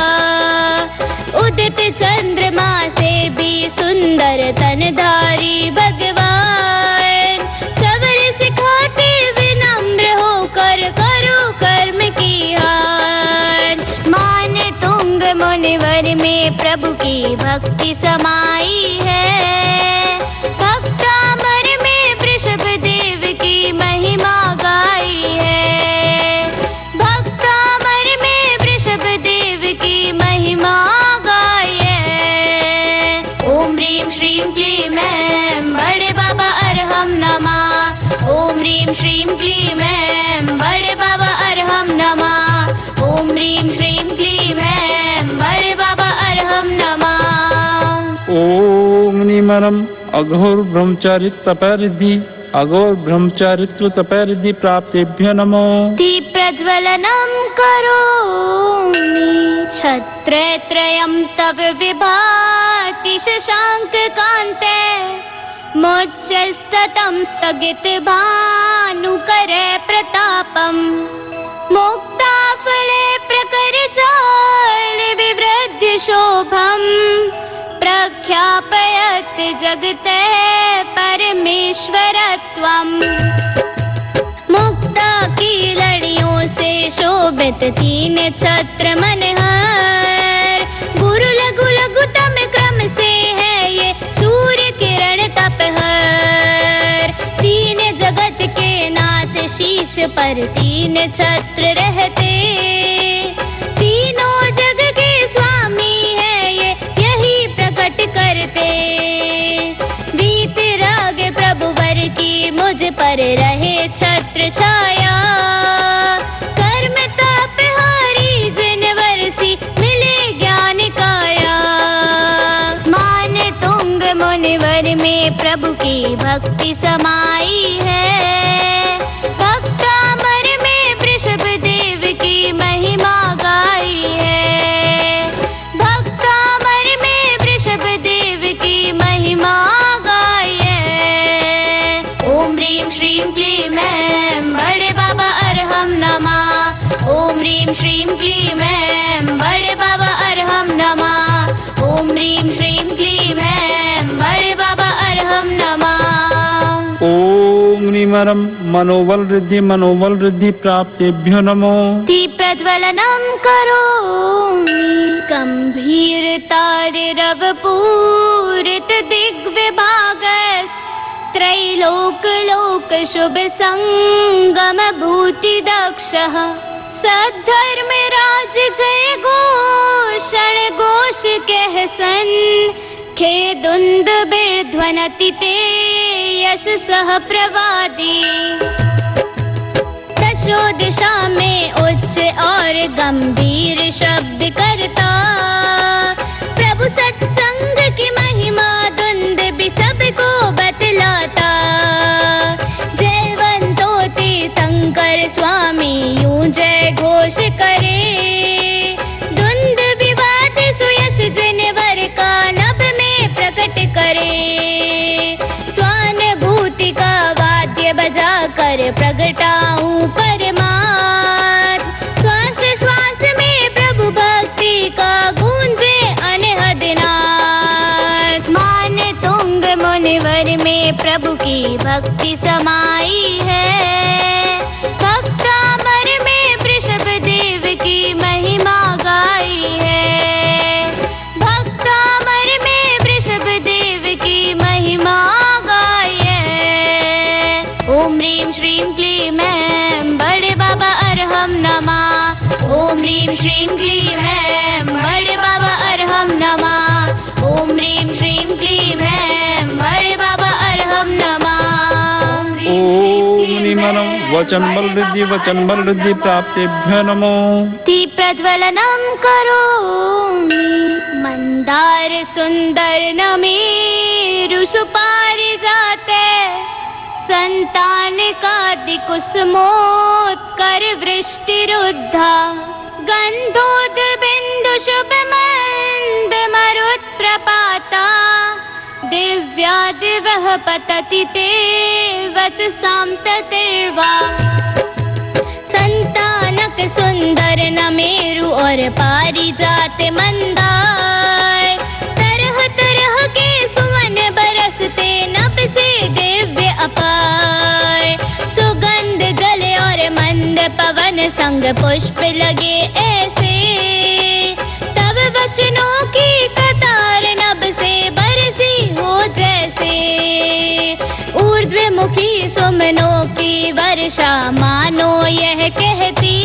उदित चंद्रमा से भी सुंदर तनधारी भगवान चवर सिखाते विनम्र होकर करो कर्म की हान। माने तुंग मुनिवर में प्रभु की भक्ति समाई है। भक्तामर में वृषभ देव की महिमा गाई है। भक्तामर में वृषभ देव की महिमा गाई है। ओम ह्रीं श्रीं क्लीं ऐं बड़े बाबा अरहम नमः। ओम ह्रीं श्रीं क्लीं ऐं बड़े बाबा अरहम नमः। ओम ह्रीं श्रीं क्लीं ऐं बड़े बाबा अरहम नमः। ओम निमरम अघोर ब्रह्मचारित्व तपहरिद्धि प्राप्तेभ्यो नमो। दीप प्रज्वलनम करोमि छत्रत्रयं तव विभाति शशांक कांते मोक्षस्ततं स्थगित भानुकरे प्रतापम् मुक्ताफले प्रकर जाल विवृद्ध शोभम् प्रख्यापयत् जगते परमेश्वरत्वम्। मुक्ता की लड़ियों से शोभित 3 छत्र मनहर गुरु लघु लघुतम क्रम से है ये सूर्य किरण तपहर। 3 जगत के नाथ शीश पर 3 छत्र रहते तीनों जग के स्वामी है ये यही प्रकट करते। बीत राग प्रभु वर की मुझ पर रहे छत्र छाया में प्रभु की भक्ति समाई है। भक्तामर में वृषभ देव की महिमा गाई है। भक्तामर में वृषभ देव की महिमा गाई है। ओम ह्रीं श्रीं क्लीं ऐं बड़े बाबा अरहम नमः। ओम ह्रीं श्रीं क्लीं ऐं बड़े बाबा अरहम नमः। ओम ह्रीं श्रीं क्लीं ऐं बड़े बाबा अरहम नमः। ओम निमरम मनोबल रिद्धि प्राप्तेभ्यो नमो। दीप प्रज्वलनम करोमि गंभीरतारव पूरित दिग्विभागस् त्रैलोक लोक शुभ संगम भूति दक्षः सद्धर्म राज जय घोषण घोष कह सन खेदुंद बिर्ध्वनति ते यश सह प्रवादी। दशो दिशा में उच्च और गंभीर शब्द करता प्रभु सत्संग की महिमा धुंध भी सबको बतलाता। जयवंतो तीर्थंकर स्वामी यूं जय घोष करे धुंध विवाद सुयश जनवर का नभ में प्रकट करे। स्वानुभूति का वाद्य बजा कर प्रगटाऊं परमात्म श्वास श्वास में प्रभु भक्ति का गूंजे अनहद नाद। मान तुंग मुनिवर में प्रभु की भक्ति समाई है। भक्तामर में वृषभ देव की महिमा गाई है। भक्तामर में वृषभ देव की महिमा गाई है। ओम ह्रीं श्रीं क्लीं ऐं बड़े बाबा अरहम नमः। ओम ह्रीं श्रीं क्लीं ऐं बड़े बाबा अरहम नमः। ओम ह्रीं श्रीं क्लीं ऐं बड़े बाबा अरहम नमः। ओम निमरम वचन बल रिद्धि प्राप्तेभ्यो नमो। दीप प्रज्वलनम करोमि मंदार सुंदर नमेरु सुपारिजाते संतान कादि कुसुमोत्कर वृष्टिरुद्धा गंधोद बिंदु शुभ मंद मरुत् प्रपाता दिव्यादिवः पतति ते वचसां ततिर्वा। संतानक सुंदर नमेरु और पारिजात मंदार तरह तरह के सुमन बरसते नभ से दिव्य अपार। सुगंध जल और मंद पवन संग पुष्प लगे ऐसे तब वचनों की कतार नभ से बरसी हो जैसे। ऊर्ध्वमुखी सुमनों की वर्षा मानो यह कहती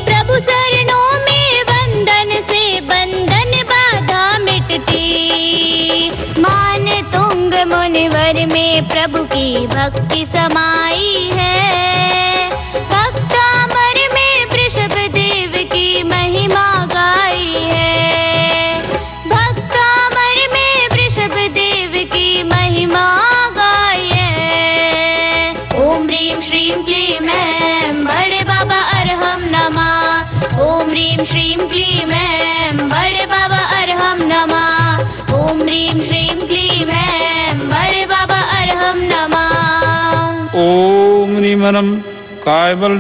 प्रभु चरणों में वंदन से बंधन बाधा मिटती। मान तुंग मुनिवर में प्रभु की भक्ति समाई है। भक्तामर में वृषभ देव की महिमा गाई है। भक्तामर में वृषभ देव की महिमा गाई है। ओम ह्रीं श्रीं क्लीं ऐं बड़े बाबा अरहम नमः। ओम ह्रीं श्रीं क्लीं ऐं बड़े बाबा अरहम नमः। ओम ह्रीं श्रीं क्लीं ऐं बड़े बाबा अरहम नमः। ओम निमरम कायबल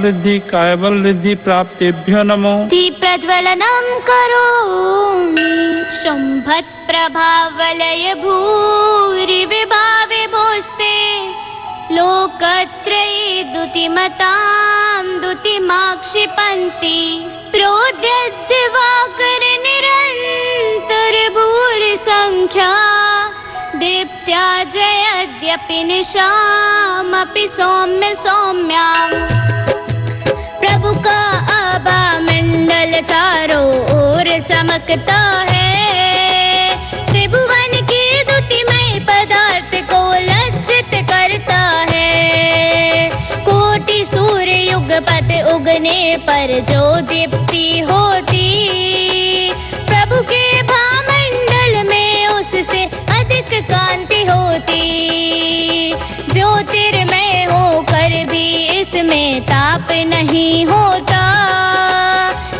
रिद्धि प्राप्तेभ्यो नमो। दीप प्रज्वलनम करोमि शुंभत् प्रभावलय भूरि विभावे भोस्ते लोकत्रये दुतिमतां दुतिमाक्षिपन्ति प्रोद्यद्दिवाकर निरन्तर भूरि संख्या दीप्त्या जयद्यपि निशामपि सौम्य सौम्याम्। प्रभु का आभा मंडल चारों ओर चमकता है। त्रिभुवन के द्युतिमय पदार्थ को लज्जित करता है। कोटि सूर्य युगपत उगने पर जो दीप्ति होती प्रभु के भामंडल में उससे अधिक कांति होती, ज्योतिर्मय होकर भी इसमें ताप नहीं होता।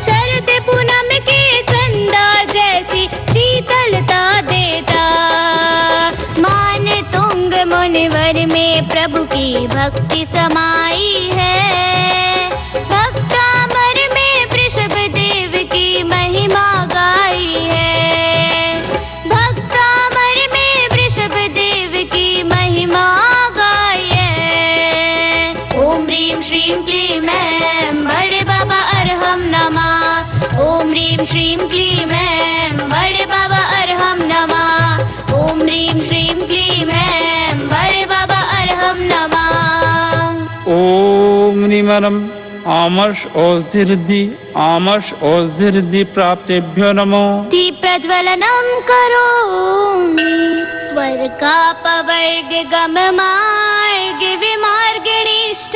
शरद पूनम के चंदा जैसी शीतलता देता। मान तुंग मुनिवर में प्रभु की भक्ति समाई है। भक्तामर में वृषभ देव की महिमा गाई है। भक्तामर में वृषभ देव की महिमा गाई है। ओम ह्रीं श्रीं क्लीं ऐं बड़े बाबा अरहम नमः। ओम ह्रीं श्रीं क्लीं ऐं बड़े बाबा अरहम नमः। ओम ह्रीं श्रीं क्लीं ऐं बड़े बाबा अरहम नमः। ओम निमरम आमर्ष औषधिरिद्धि आमर्ष औषधिरिद्धि प्राप्तेभ्यो नमो। दीप प्रज्वलनम करोमि। स्वर्गापवर्ग गम मार्ग विमार्गिणीष्ठ।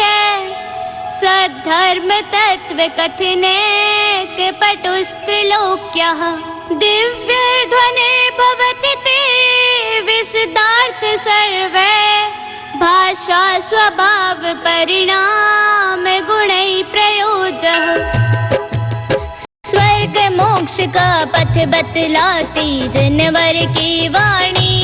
सद्धर्म तत्व कथिने पटुस्त्रिलोक्यः। दिव्यध्वनिर्भवति ते विशदार्थ सर्वे। भाषा स्वभाव परिणाम गुणै प्रयोजः। स्वर्ग मोक्ष का पथ बतलाती जनवर की वाणी।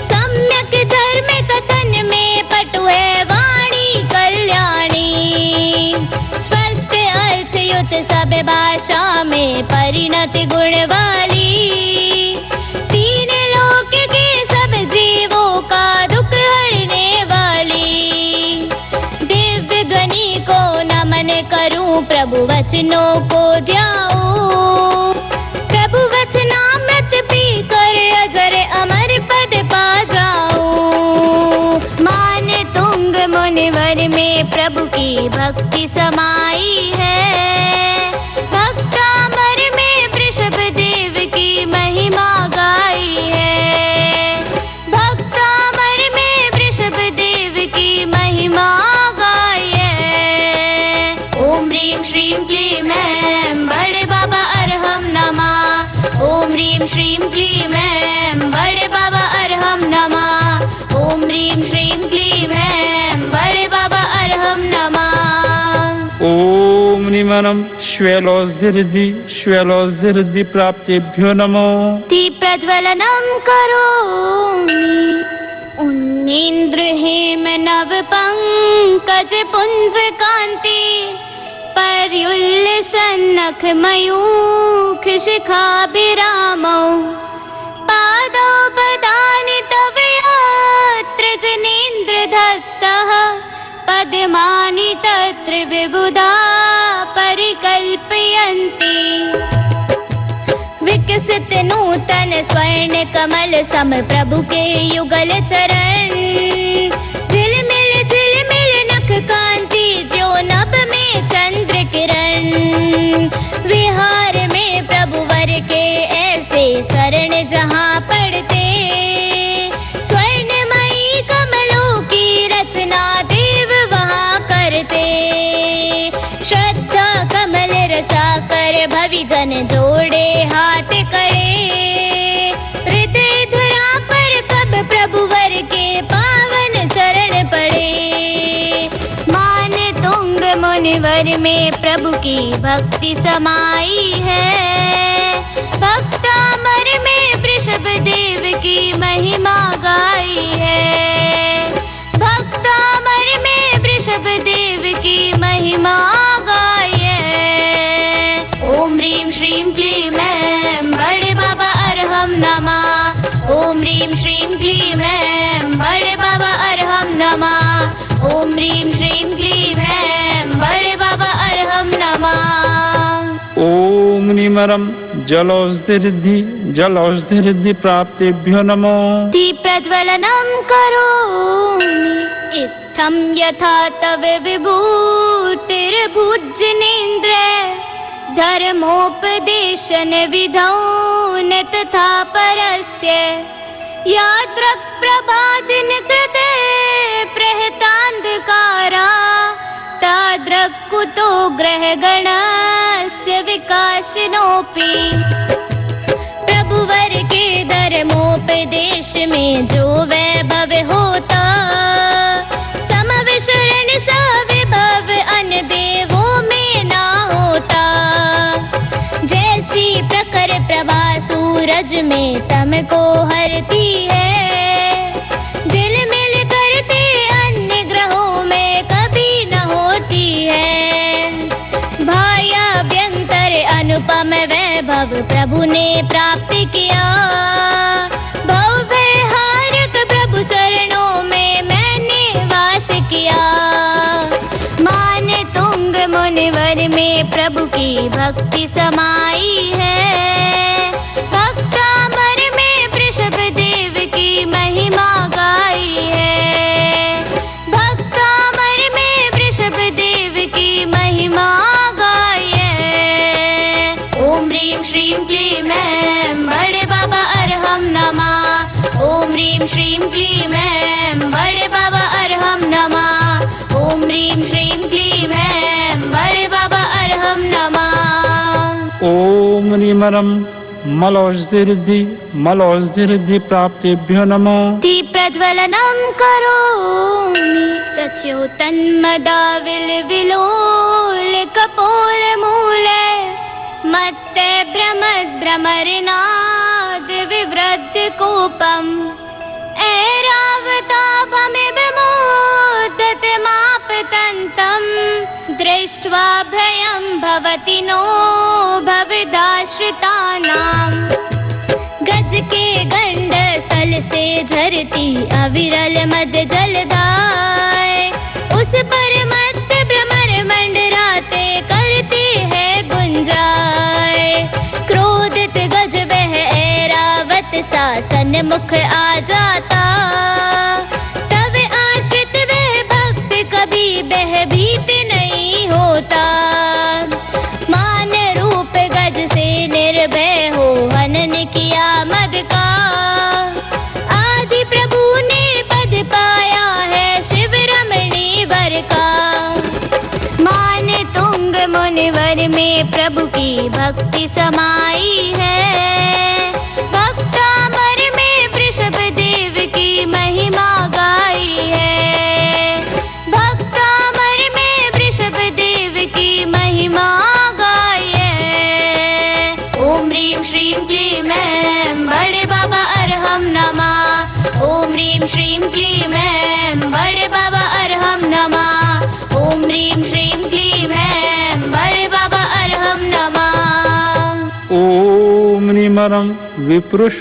सम्यक धर्म कथन में पटु है वाणी कल्याणी। स्पष्ट अर्थ युत सब भाषा में परिणति गुण वाली। तीन लोक के सब जीवों का दुख हरने वाली। दिव्य ध्वनि को नमन करूं प्रभु वचनों को ध्याऊं। प्रभु वचनामृत पी कर अजर अमर पद पा जाऊं। मान तुंग मुनिवर में प्रभु की भक्ति समाई है। भक्तामर में वृषभ देव की महिमा गाई है। भक्तामर में वृषभ देव की महिमा गाई है। ओम ह्रीं श्रीं क्लीं ऐं बड़े बाबा अरहम नमः। ओम ह्रीं श्रीं क्लीं ऐं बड़े बाबा अरहम नमः। ओम ह्रीं श्रीं क्लीं ऐं बड़े बाबा अरहम नमः। ओम निमरम श्वेलौषधिरिद्धि श्वेलौषधिरिद्धि प्राप्तेभ्यो नमो। दीप प्रज्वलनम करोमि। उन्नीन्द्र हेम नव पंकज पुंज कांति। पर्युल्ल सन्नख मयूख शिखाभिरामौ। पादौ पदानि तव यत्र जनेन्द्र दत्तः। पद्मानि तत्र विबुधा परिकल्पयन्ति। विकसित नूतन स्वर्ण कमल सम प्रभु के युगल चरण। झिलमिल नख कांति ज्यो नभ में चंद्र किरण। विहार में प्रभु वर के ऐसे चरण जहाँ पड़ते। स्वर्णमयी कमलों की रचना देव वहाँ करते। श्रद्धा कमल रचा कर भवि जन जोड़े हाथ कड़े। हृदय धरा पर कब प्रभु वर के पावन चरण पड़े। मान तुंग मुनिवर में प्रभु की भक्ति समाई है। भक्तामर में वृषभ देव की महिमा गाई है। भक्तामर में वृषभ देव की महिमा गाई है। ओम ह्रीं श्रीं क्लीं ऐं बड़े बाबा अरहम नमः। ओम ह्रीं श्रीं क्लीं ऐं बड़े बाबा अरहम नमः। ओम ह्रीं श्रीं क्लीं ऐं बड़े बाबा अरहम नमः। ओम निमरम जलौषधिरिद्धि जलौषधिरिद्धि प्राप्तेभ्यो नमो। दीप प्रज्वलनम करोमि। इत्थं यथा तव विभूतिर्भुजनेन्द्र। धर्मोपदेशन विधौ न तथा परस्य। यात्रक प्रभादिन कृते प्रहतान्धकारा। ताद्रक् कुतो ग्रहगणस्य विकासिनोऽपि। प्रभु गुरुवर के धर्मोपदेश में जो वैभव होता, समविशरण सविभव अन्य देवों में ना होता। जैसी प्रखर प्रभा सूरज में तमको हरती है, दिल मिल करते अन्य ग्रहों में कभी न होती है। भायाभ्यंतर अनुपम वैभव प्रभु ने प्राप्त किया, भवभयहारक प्रभु चरणों में मैंने वास किया। मान तुंग मुनिवर में प्रभु की भक्ति समाई है, भक्तामर में वृषभ देव की महिमा गाई है। भक्तामर में वृषभ देव की महिमा गाई है। ओम ह्रीं श्रीं क्लीं ऐं बड़े बाबा अरहम नमः। ओम ह्रीं श्रीं क्लीं ऐं बड़े बाबा अरहम नमः। ओम ह्रीं श्रीं क्लीं ऐं बड़े बाबा अरहम नमः। ओम निमरम मलौषधि मलौषधि प्राप्तेभ्यो नमो। प्रज्वलनं करोमि सच्योतन्मदाविल विलोल कपोल मूले मत्ते भ्रमद् भ्रमरनाद विवृद्ध कोपम् ऐरावताभमिव मोदते मापतन्तम् दृष्ट्वा भयं भवति नो भविदाश्रितानाम्। गज के गंड स्थल से झरती अविरल मद जलधार, उस पर मत भ्रमर मंडराते करती है गुंजार। क्रोधित गज वह ऐरावत सा सन्मुख आ जाता, तब आश्रित वह भक्त कभी भयभीत नहीं होता। मान रूप गज से निर्भय हो हनन किया मद का, आदि प्रभु ने पद पाया है शिव रमणी वर का। मान तुंग मुनिवर में प्रभु की भक्ति समाई है, भक्तामर में वृषभ देव की महिमा गाई है। भक्तामर में वृषभ देव की महिमा गाई है। ओम ह्रीं श्रीं क्लीं ऐं बड़े बाबा अरहम नमः। ओम ह्रीं श्रीं क्लीं ऐं बड़े बाबा अरहम नमः। ओम ह्रीं श्रीं क्लीं ऐं बड़े बाबा अरहम नमः। ओम निमरम विप्रुष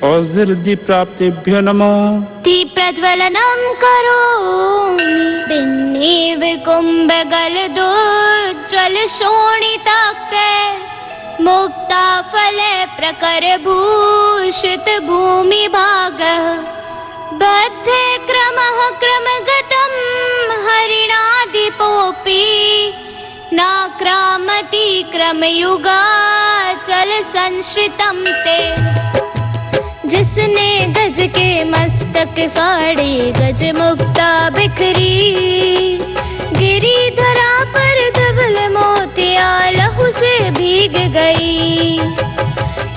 औषधि प्राप्तेभ्यो नमो। प्रज्वलनं करोमि बिन्नीव कुंभ गलदोज्ज्वल शोणिताक्ते मुक्ता फले प्रकर भूषित भूमि भागः बद्धे क्रमः क्रमगतं हरिणादिपोपि नाक्रामति क्रमयुगाचल संश्रितं ते। जिसने गज के मस्तक फाड़े गज मुक्ता बिखरी, गिरिधरा पर धवल मोतिया लहू से भीग गई।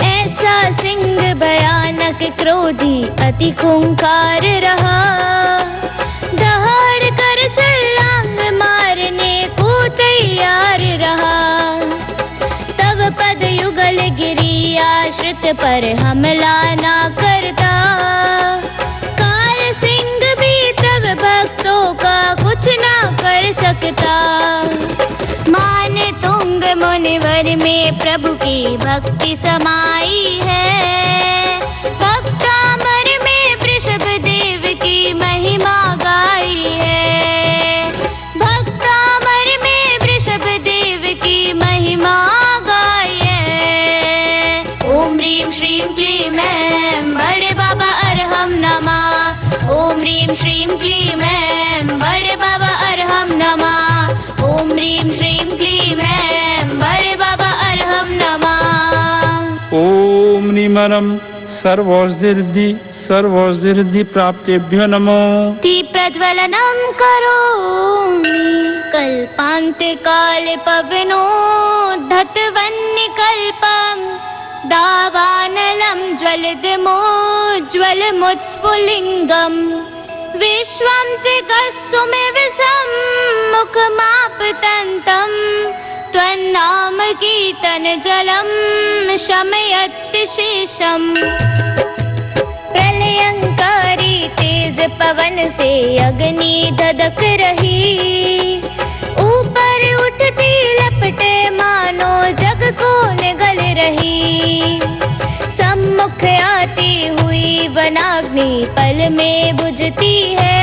ऐसा सिंह भयानक क्रोधी अति खूंखार रहा, दहाड़ कर छलांग मारने को तैयार रहा। तब पद युगल गिरी आश्रित पर हमला ना करता, काल सिंह भी तब भक्तों का कुछ ना कर सकता। मान तुंग मुनिवर में प्रभु की भक्ति समाई है, भक्तामर में वृषभ देव की महिमा गाई है। भक्तामर में वृषभ देव की महिमा गाई है। ओम ह्रीं श्रीं क्लीं ऐं बड़े बाबा अरहम नमः। ओम ह्रीं श्रीं क्लीं ऐं बड़े बाबा अरहम नमः। ओम ह्रीं श्रीं क्लीं ऐं बड़े बाबा अरहम नमः। ओम निमरम सर्वौषधि प्राप्तेभ्यो नमो। प्रज्वलनं करोमि कल्पान्त काल पवनो धत वन्य कल्पम दावानलं ज्वलदमोज्ज्वलमुत्स्फुलिङ्गम् विश्वं चिकस्सुमिविसं मुखमापतन्तम् त्वन्नाम कीर्तनजलं शमयति शेषम् प्रलयंकारी तेज पवन से अग्नि धधक रही ऊपर उठती लपटे मानो जग को निगल रही सम्मुख आती हुई वनाग्नि पल में बुझती है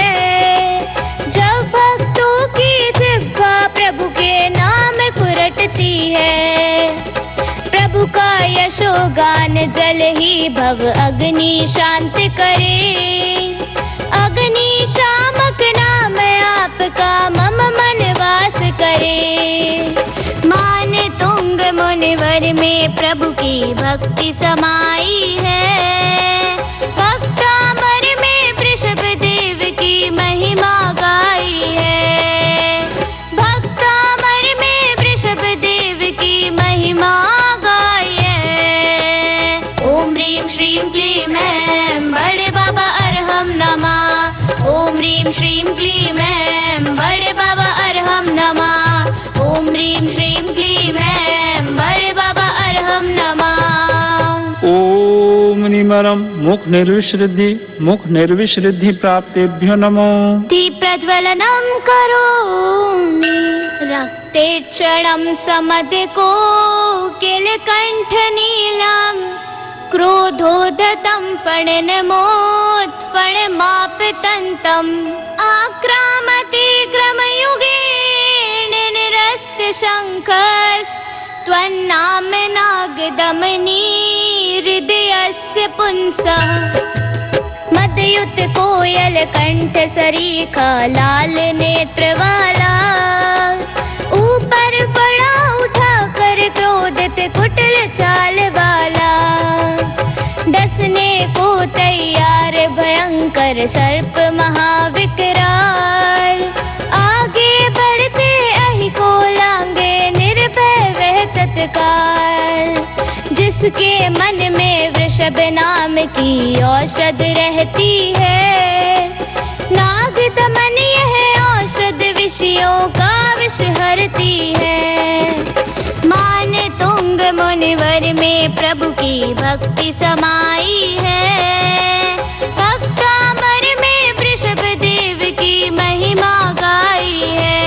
जब भक्तों की जिह्वा प्रभु के नाम कुरटती है प्रभु का यशोगान जल ही भव अग्नि शांत करे अग्नि शामक नाम आपका मम मन वास करे मान तुंग मुनिवर में प्रभु की भक्ति समाई है भक्तामर में वृषभ देव की महिमा गाई है भक्तामर में वृषभ देव की महिमा गाई है ओम ह्रीं श्रीं क्लीं ऐं बड़े बाबा अरहम नमः ओम ह्रीं श्रीं क्लीं ऐं बड़े बाबा अरहम नमः ओम ह्रीं श्रीं क्लीं ऐं बड़े बाबा अरहम नमः ओम निमरम मुख निर्विश्रुद्धि प्राप्तेभ्यो नमो दीप प्रज्वलनं करोमि रक्तेक्षणं समधिको किलकण्ठनीलं क्रोधोद्धतं फणिनमोत्फणमापतन्तम् आक्रामति क्रमयुगेण निरस्तशङ्खस् त्वन्नाम नागदमनी हृदयस्य पुंसः मदयुत कोयल कंठ सरीखा लाल नेत्र वाला ऊपर फड़ा उठा कर क्रोधित कुटिल चाल वाला डसने को तैयार भयंकर सर्प महाविकराल आगे बढ़ते अहि को लांगे निर्भय वह तत्काल जिसके मन में वृषभ नाम की औषध रहती है नाग दमन यह औषध विषयों का विष हरती है मान तुंग मुनिवर में प्रभु की भक्ति समाई है भक्तामर में वृषभ देव की महिमा गाई है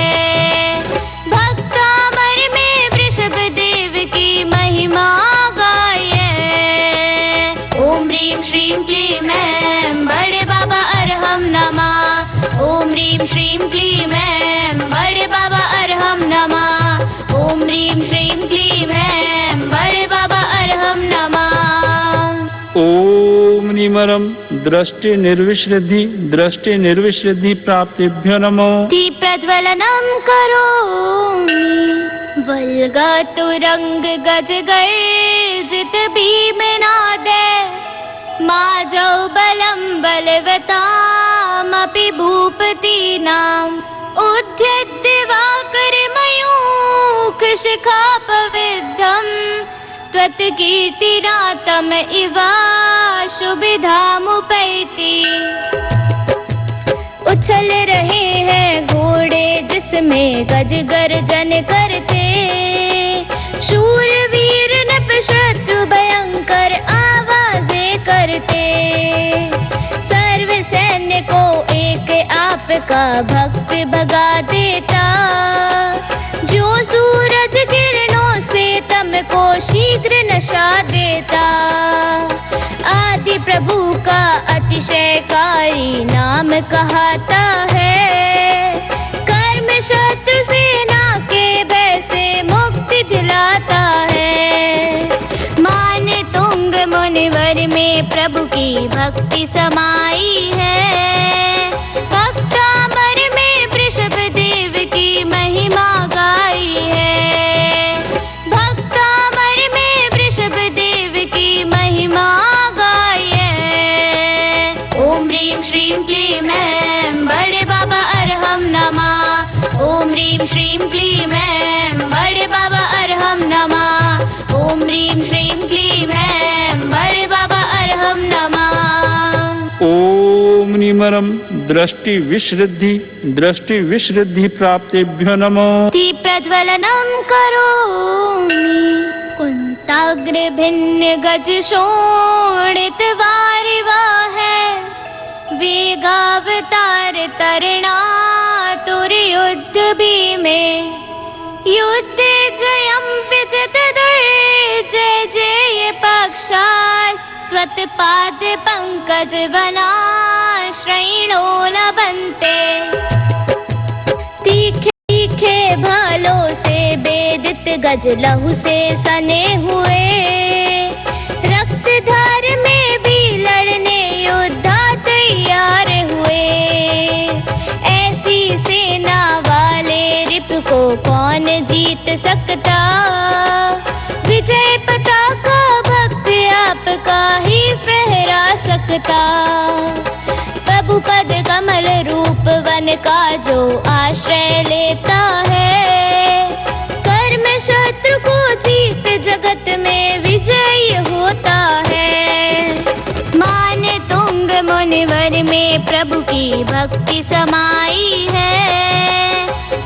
भक्तामर में वृषभ देव की महिमा गाई है ओम ह्रीं श्रीं क्लीं ऐं बड़े बाबा अरहम नमः ओम ह्रीं श्रीं क्लीं ऐं बड़े बाबा अरहम नमः ओम ह्रीं श्रीं क्लीं ऐं बड़े बाबा अरहम नमः ओम निमरम दृष्टि निर्विश्रुद्धि प्राप्तेभ्यो नमो दीप प्रज्वलनं करोमि वल्गतुरंग गज गर्जित भीमनादे माजौ बलं बलवतामपि भूपतीनाम् उद्यद्दिवाकर मयूख शिखापविद्धम् त्वत्कीर्तिना तम इवा शुभिधामुपैति उछल रहे हैं घोड़े जिसमें गज गर्जन करते शूरवीर नप शत्रु भयंकर आवाजें करते सर्व सैन्य को एक आपका भक्त भगा देता जो सूरज किरणों से तुमको शीघ्र नशा देता आदि प्रभु का अतिशयकारी नाम कहाता है कर्म शत्रु सेना के भय से मुक्ति दिलाता है मान तुंग मुनिवर में प्रभु की भक्ति समाई है भक्तामर में वृषभ देव की महिमा गाई है भक्तामर में वृषभ देव की महिमा गाई है ओम ह्रीं श्रीं क्लीं ऐं बड़े बाबा अरहम नमः ओम ह्रीं श्रीं क्लीं ऐं बड़े बाबा अरहम नमः ओम ह्रीं श्रीं क्लीं ऐं मुनिमरम दृष्टि विश्रुद्धि प्राप्तेभ्यो नमो। प्रज्वलनम करोमि कुंताग्र भिन्न गज शोणित वारिवाहे वेगावतार तरणा तुर युद्ध भीमे युद्ध जयं विजित दुर्जय जय पक्षास्त्वत्पाद पंकज वना श्रेणो लभन्ते। तीखे भालों से बेदित गज लहू से सने हुए रक्त धार में भी लड़ने योद्धा तैयार हुए। ऐसी सेना वाले रिप को कौन जीत सकता विजय पताका भक्त आपका ही फहरा सकता। प्रभु पद कमल रूप वन का जो आश्रय लेता है कर्म शत्रु को जीत जगत में विजयी होता है। माने तुंग मुनिवर में प्रभु की भक्ति समाई है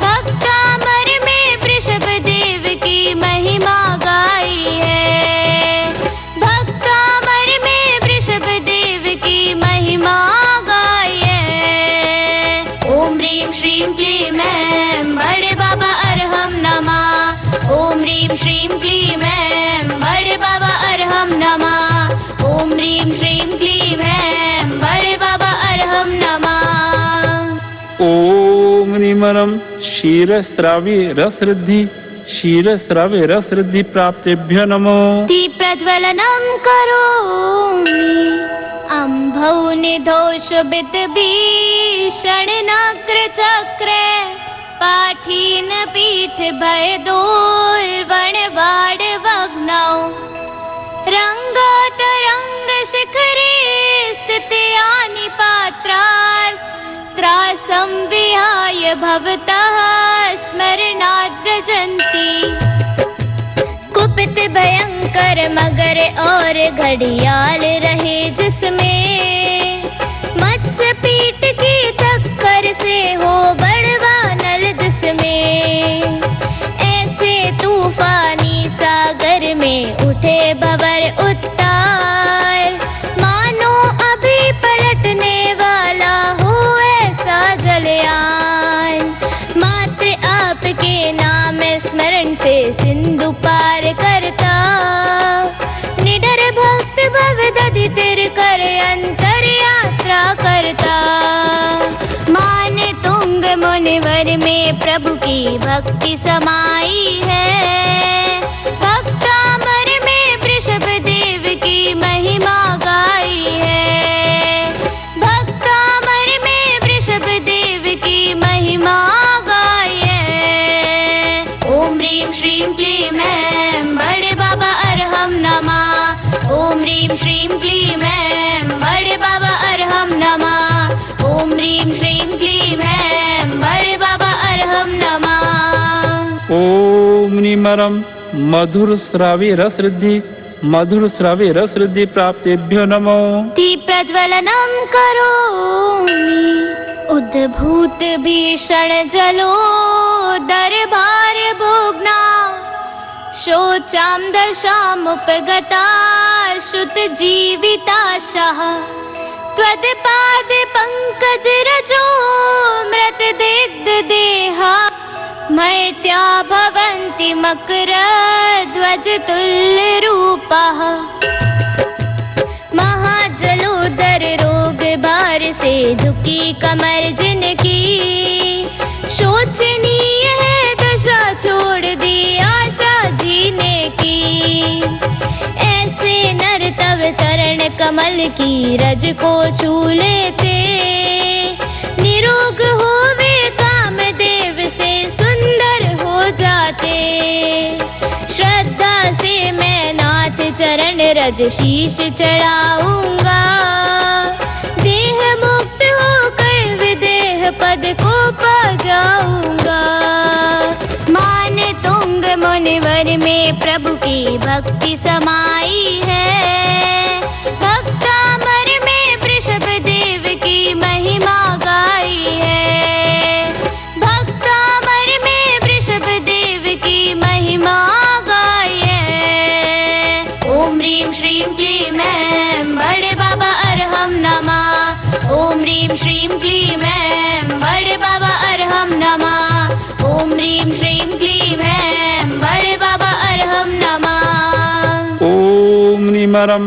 भक्तामर में वृषभ देव की महिमा गाई है। भक्तामर में वृषभ देव की महिमा गाई है। ओम ह्रीं श्रीं क्लीं ऐं बड़े बाबा अरहम नमः। ओम ह्रीं श्रीं क्लीं ऐं बड़े बाबा अरहम नमः। ओम ह्रीं श्रीं क्लीं ऐं बड़े बाबा अरहम नमः। ओम निमरम क्षीरस्रावी रसऋद्धि प्राप्तेभ्यो नमो। प्रज्वलनम करोमि अम्भौ निधोषुबित भीषण नक्र चक्रे पाठीन पीठ भय दोल वण वाड वग्नौ रंग शिखरे स्थित्यानि पात्रास् त्रासं विहाय भवतः स्मरणात् व्रजन्ति। कुपित भयंकर मगर और घड़ियाल रहे जिसमें मत्स्य पीठ की टक्कर से हो बड़वा नल जिसमें ऐसे तूफानी सागर में उठे भंवर उत्तार मानो अभी पलटने वाला हो ऐसा जलयान। मात्र आपके नाम स्मरण से सिंधु पार करता निडर भक्त भव दधि तिर कर अंतर यात्रा करता। माने तुंग मुनिवर में प्रभु की भक्ति समाई है भक्तामर में वृषभ देव की महिमा गाई है। भक्तामर में वृषभ देव की महिमा गाई है। ओम ह्रीं श्रीं क्लीं ऐं बड़े बाबा अरहम नमः। ओम ह्रीं श्रीं क्लीं ऐं बड़े बाबा अरहम नमः। ओम ह्रीं श्रीं क्लीं ऐं बड़े बाबा अरहम नमः। ओम निमरम मधुर श्रावी रसऋद्धि प्राप्तेभ्यो नमो। प्रज्वलनम करोमि उद्भूत भीषण जलो दरबार भोगना शोचाम दशामुपगता शुत जीविताशः त्वत्पाद पंकज रजो मृत दिग्ध देहा मर्त्या भवन्ति मकर ध्वज तुल्य रूपः। महाजलोदर रोग भार से झुकी कमर जिनकी शोचनीय है दशा छोड़ दी आशा जीने की। ऐसे नर तव चरण कमल की रज को छू लेते निरोग होवे कामदेव से सुंदर हो जाते। श्रद्धा से मैं नाथ चरण रज शीश चढ़ाऊंगा देह मुक्त होकर विदेह पद को पा जाऊंगा। माने तुंग मुनिवर में प्रभु की भक्ति समाई है भक्तामर में वृषभ देव की महिमा श्रीं क्लीं ऐं बड़े बाबा अरहम नमः। ओम ह्रीं श्रीं क्लीं ऐं बड़े बाबा अरहम नमः। ओम निमरम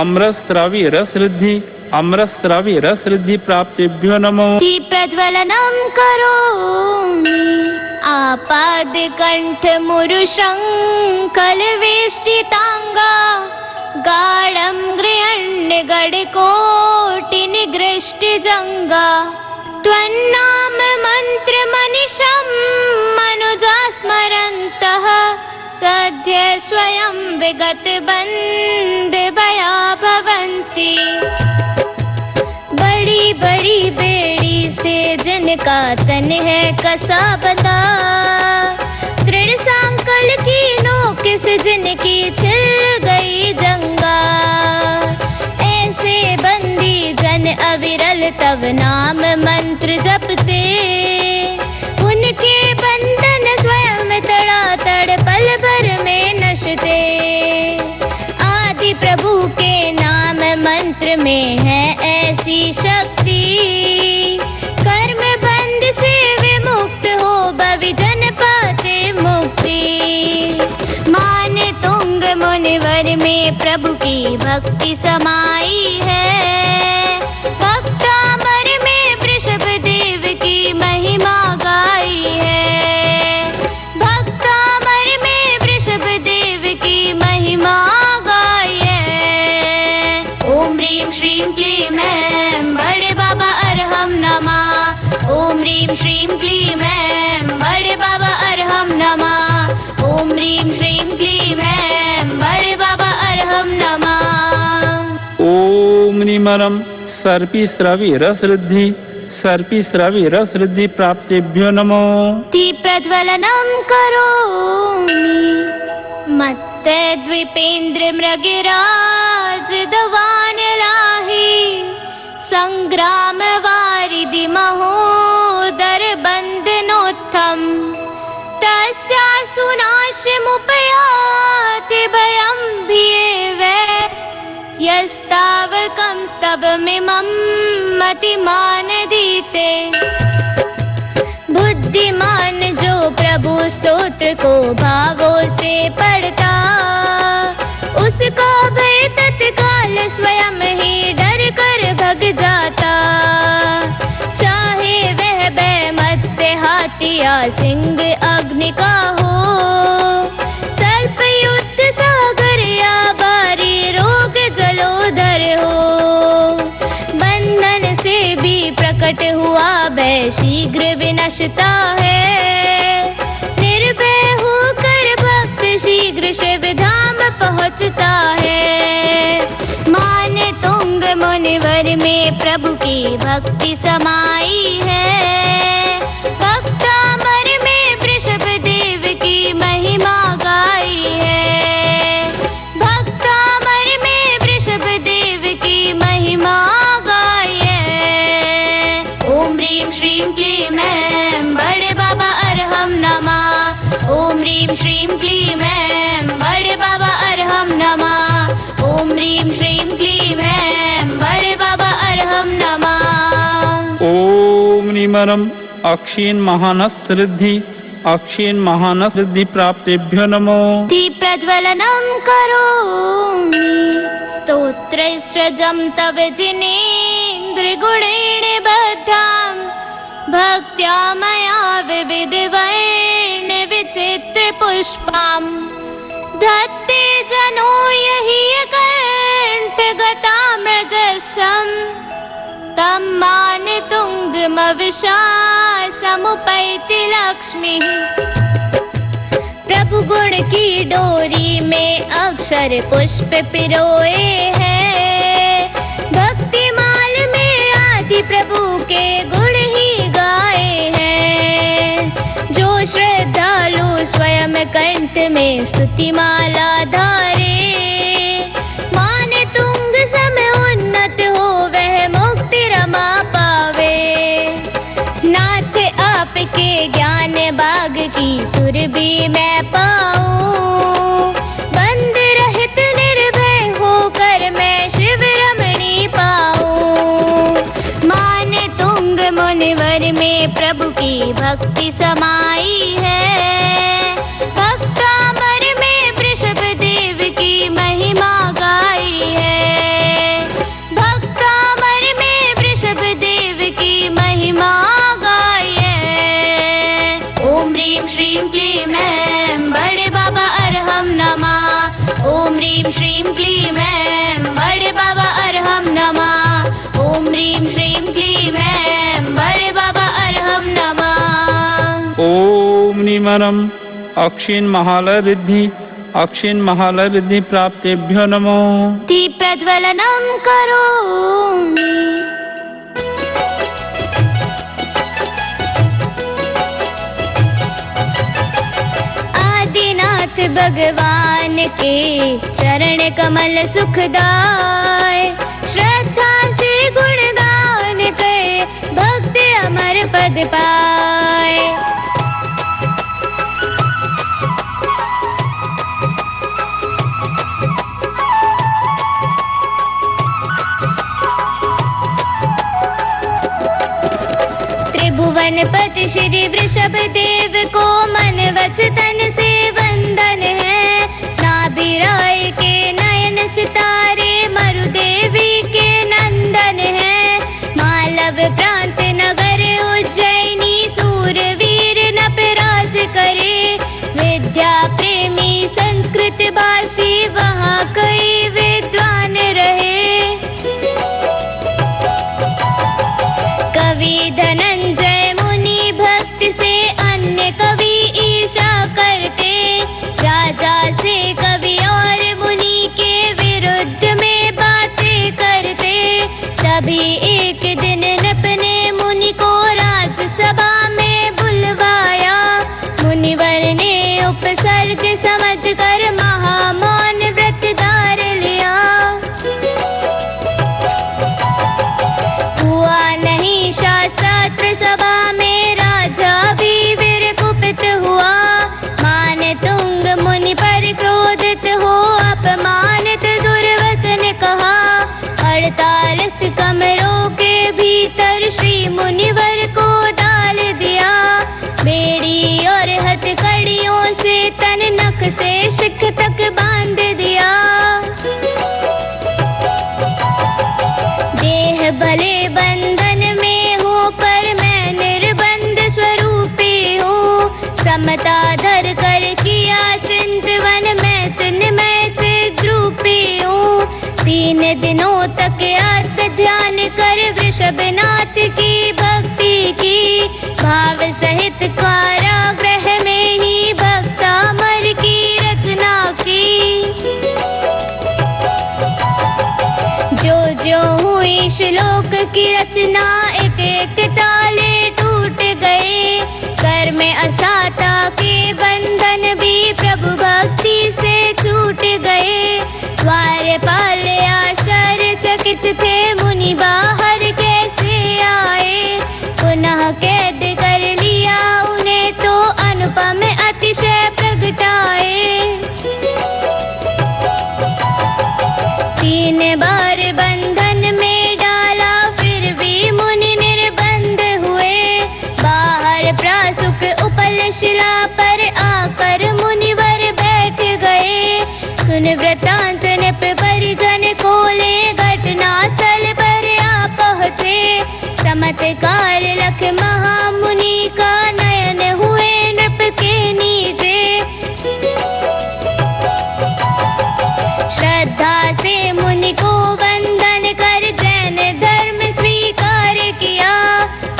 अमृतस्रावी रसरिद्धि अमृतस्रावी रसरिद्धि प्राप्तिभ्यो नमो। प्रज्वलनं करोमि आपादकण्ठ मुरुशं कलवेष्टितांगा गाढं गृहण्य गडकोटि निगृष्टजंगा त्वन्नाम मंत्र मनिषं मनुजा स्मरन्तः सद्य स्वयं विगत बंद भया भवन्ति। बड़ी बड़ी बेड़ी से जिनका तन है कसा बंधा दृढ़ सांकल की नोक से जिनकी छिल गई जंगा ऐसे बंदी जन अविरल तब नाम मंत्र जपते उनके बंधन स्वयं तड़ातड़ पल भर में नशते। आदि प्रभु के नाम मंत्र में है ऐसी शक्ति कर्म बंध से विमुक्त हो भविजन पाते मुक्ति। माने तुंग मुनिवर में प्रभु की भक्ति समाई है भक्तामर में वृषभ देव की महिमा गाई है भक्तामर में वृषभ देव की महिमा गाई है। ओम ह्रीं श्रीं क्लीं ऐं बड़े बाबा अरहम नमः। ओम ह्रीं श्रीं क्लीं ऐं बड़े बाबा अरहम नमः। ओम ह्रीं श्रीं क्लीं ऐं बड़े बाबा अरहम नमः। ओम निमरम सर्पी स्रावी रसरिद्धि प्राप्तिभ्यो नमो। प्रज्वलनं करोमि मत्त द्विपेन्द्र मृगराज दवान लाहि संग्राम वारिधि महोदर बंधनोत्थम तस्या सुनाशमुपयाति भयं भीवे यस्तावकं स्तवमिमं मतिमान दीते। बुद्धिमान जो प्रभु स्तोत्र को भावों से पढ़ता उसको भय तत्काल स्वयं ही डर कर भग जाता। चाहे वह बेमत्ते हाथी या सिंह अग्नि का हो सर्प युद्ध सागर या भारी रोग जलोधर हो बंधन से भी प्रकट हुआ भय शीघ्र विनशता है। निर्भय होकर भक्त शीघ्र शिव धाम पहुँचता है। माने तुंग मुनिवर में प्रभु की भक्ति समाई है भक्तामर में वृषभ देव की महिमा गाई है भक्तामर में वृषभ देव की महिमा गाई है। ओम ह्रीं श्रीं क्लीं ऐं बड़े बाबा अरहम नमः। ओम ह्रीं श्रीं क्लीं ऐं बड़े बाबा अरहम नमः। ओम ह्रीं श्रीं क्लीं ऐं बड़े बाबा अरहम नमः। ओम निमरम अक्षीण महानस रिद्धि प्राप्तिभ्यो नमो। प्रज्वलनं करोमि स्तोत्र सृजं तव जिनेन्द्र गुणेन बद्धां भक्त्या मया विविध वर्ण विचित्र पुष्पां धत्ते जनो यहि कंठ गताम्रजसं तं मान तुंगमविशासमुपैति लक्ष्मीः। प्रभु गुण की डोरी में अक्षर पुष्प पिरोए हैं भक्ति माल में आदि प्रभु के गुण ही गाए हैं। जो श्रद्धालु स्वयं कंठ में स्तुति माला धारे माने तुंग समय उन्नत हो वह मुक्ति रमा पावे। नाथ आपके ज्ञान बाग की सुरभि मैं पाऊं बंद रहित निर्भय होकर मैं शिव रमणी पाऊं। माने भक्ति समाई है। भक्तामर में वृषभ देव की महिमा गाई है। भक्तामर में वृषभ देव की महिमा गाई है। ओम ह्रीं श्रीं क्लीं ऐं बड़े बाबा अरहम नमः। ओम ह्रीं श्रीं क्लीं ऐं बड़े बाबा अरहम नमः। ओम ह्रीं श्रीं क्लीं ऐं बड़े बाबा अरहम नमः। ओम निमरम अक्षिण महालय रिद्धि अक्षिण महालय रिद्धि प्राप्तेभ्यो नमो। दीप प्रज्वलनम करोमि। आदिनाथ भगवान के चरण कमल सुखदाय। श्रद्धा से गुणगान कर भक्ति अमर पद पाए। त्रिभुवनपति श्री वृषभ देव को मन वच तन से वंदन है। नाभि राय के नयन सितारे मरुदेवी के नंदन है। मालव प्रांत नगर उज्जैनी सूरवीर नपराज करे। विद्या प्रेमी संस्कृत भाषी वहाँ कई विद्वान रहे। कवि धनंजय मुनि भक्ति से अन्य कवि ईर्षा करते। राजा से कवि और मुनि के विरुद्ध में बातें करते। तभी एक दिन नृप ने मुनि को राजसभा में बुलवाया। मुनिवर ने उपसर्ग समझकर महामौन व्रत धार लिया। हुआ नहीं शास्त्र सभा में राजा भी विकुपित हुआ। मान तुंग मुनि पर क्रोधित हो अपमानित दुर्वचन कहा। 48 कमरों के भीतर श्री मुनिवर को डाल दिया। बेड़ी और हथकड़ियों से तन नख से शिख तक बांध दिया। देह भले बंधन में हो पर मैं निर्बंध स्वरूपी हूँ। समता धर कर किया चिंतवन मैं चिन्मय चिद्रूपी हूँ। 3 दिनों तक आत्म ध्यान कर वृषभनाथ की भक्ति की। भाव सहित कारागृह में ही भक्तामर की रचना की। जो जो हुई श्लोक की रचना एक एक ताले टूट गए। कर में असाता के बंधन भी प्रभु भक्ति से छूट गए। द्वारपाल आश्चर्यचकित थे मुनि बाहर कैसे आए। पुनः कैद कर लिया उन्हें तो अनुपम अतिशय प्रगटाए। 3 बार बंधन में डाला फिर भी मुनि निर्बंध हुए। बाहर प्रासुक उपल शिला पर आकर मुनिवर बैठ गए। सुन वृतांत नृप परिजन को ले घटना स्थल पर आ पहुँचे। चमत्कार लख महामुनि का नयन हुए नृप के नीचे। श्रद्धा से मुनि को वंदन कर जैन धर्म स्वीकार किया।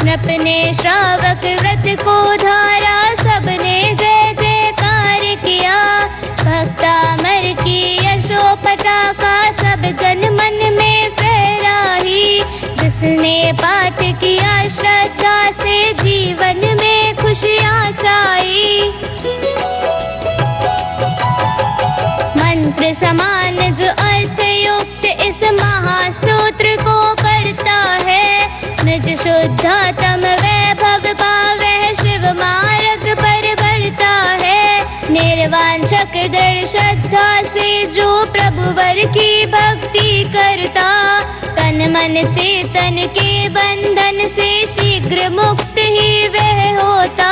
नृप ने श्रावक व्रत को धारा सबने जय जयकार किया। भक्तामर की यशो पताका सब जन मन में फहराई। जिसने पाठ किया श्रद्धा से जीवन में खुशियाँ छाई। मंत्र समान जो अर्थ युक्त इस महास्तोत्र को पढ़ता है। निज शुद्धातम वैभव पावै शिव जो प्रभुवर की भक्ति करता, तन मन चेतन के बंधन से शीघ्र मुक्त ही वह होता।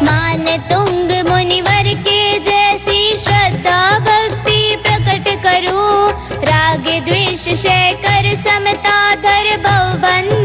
मान तुंग मुनिवर के जैसी श्रद्धा भक्ति प्रकट करूं, राग द्वेष क्षय कर समता धर भवबंधन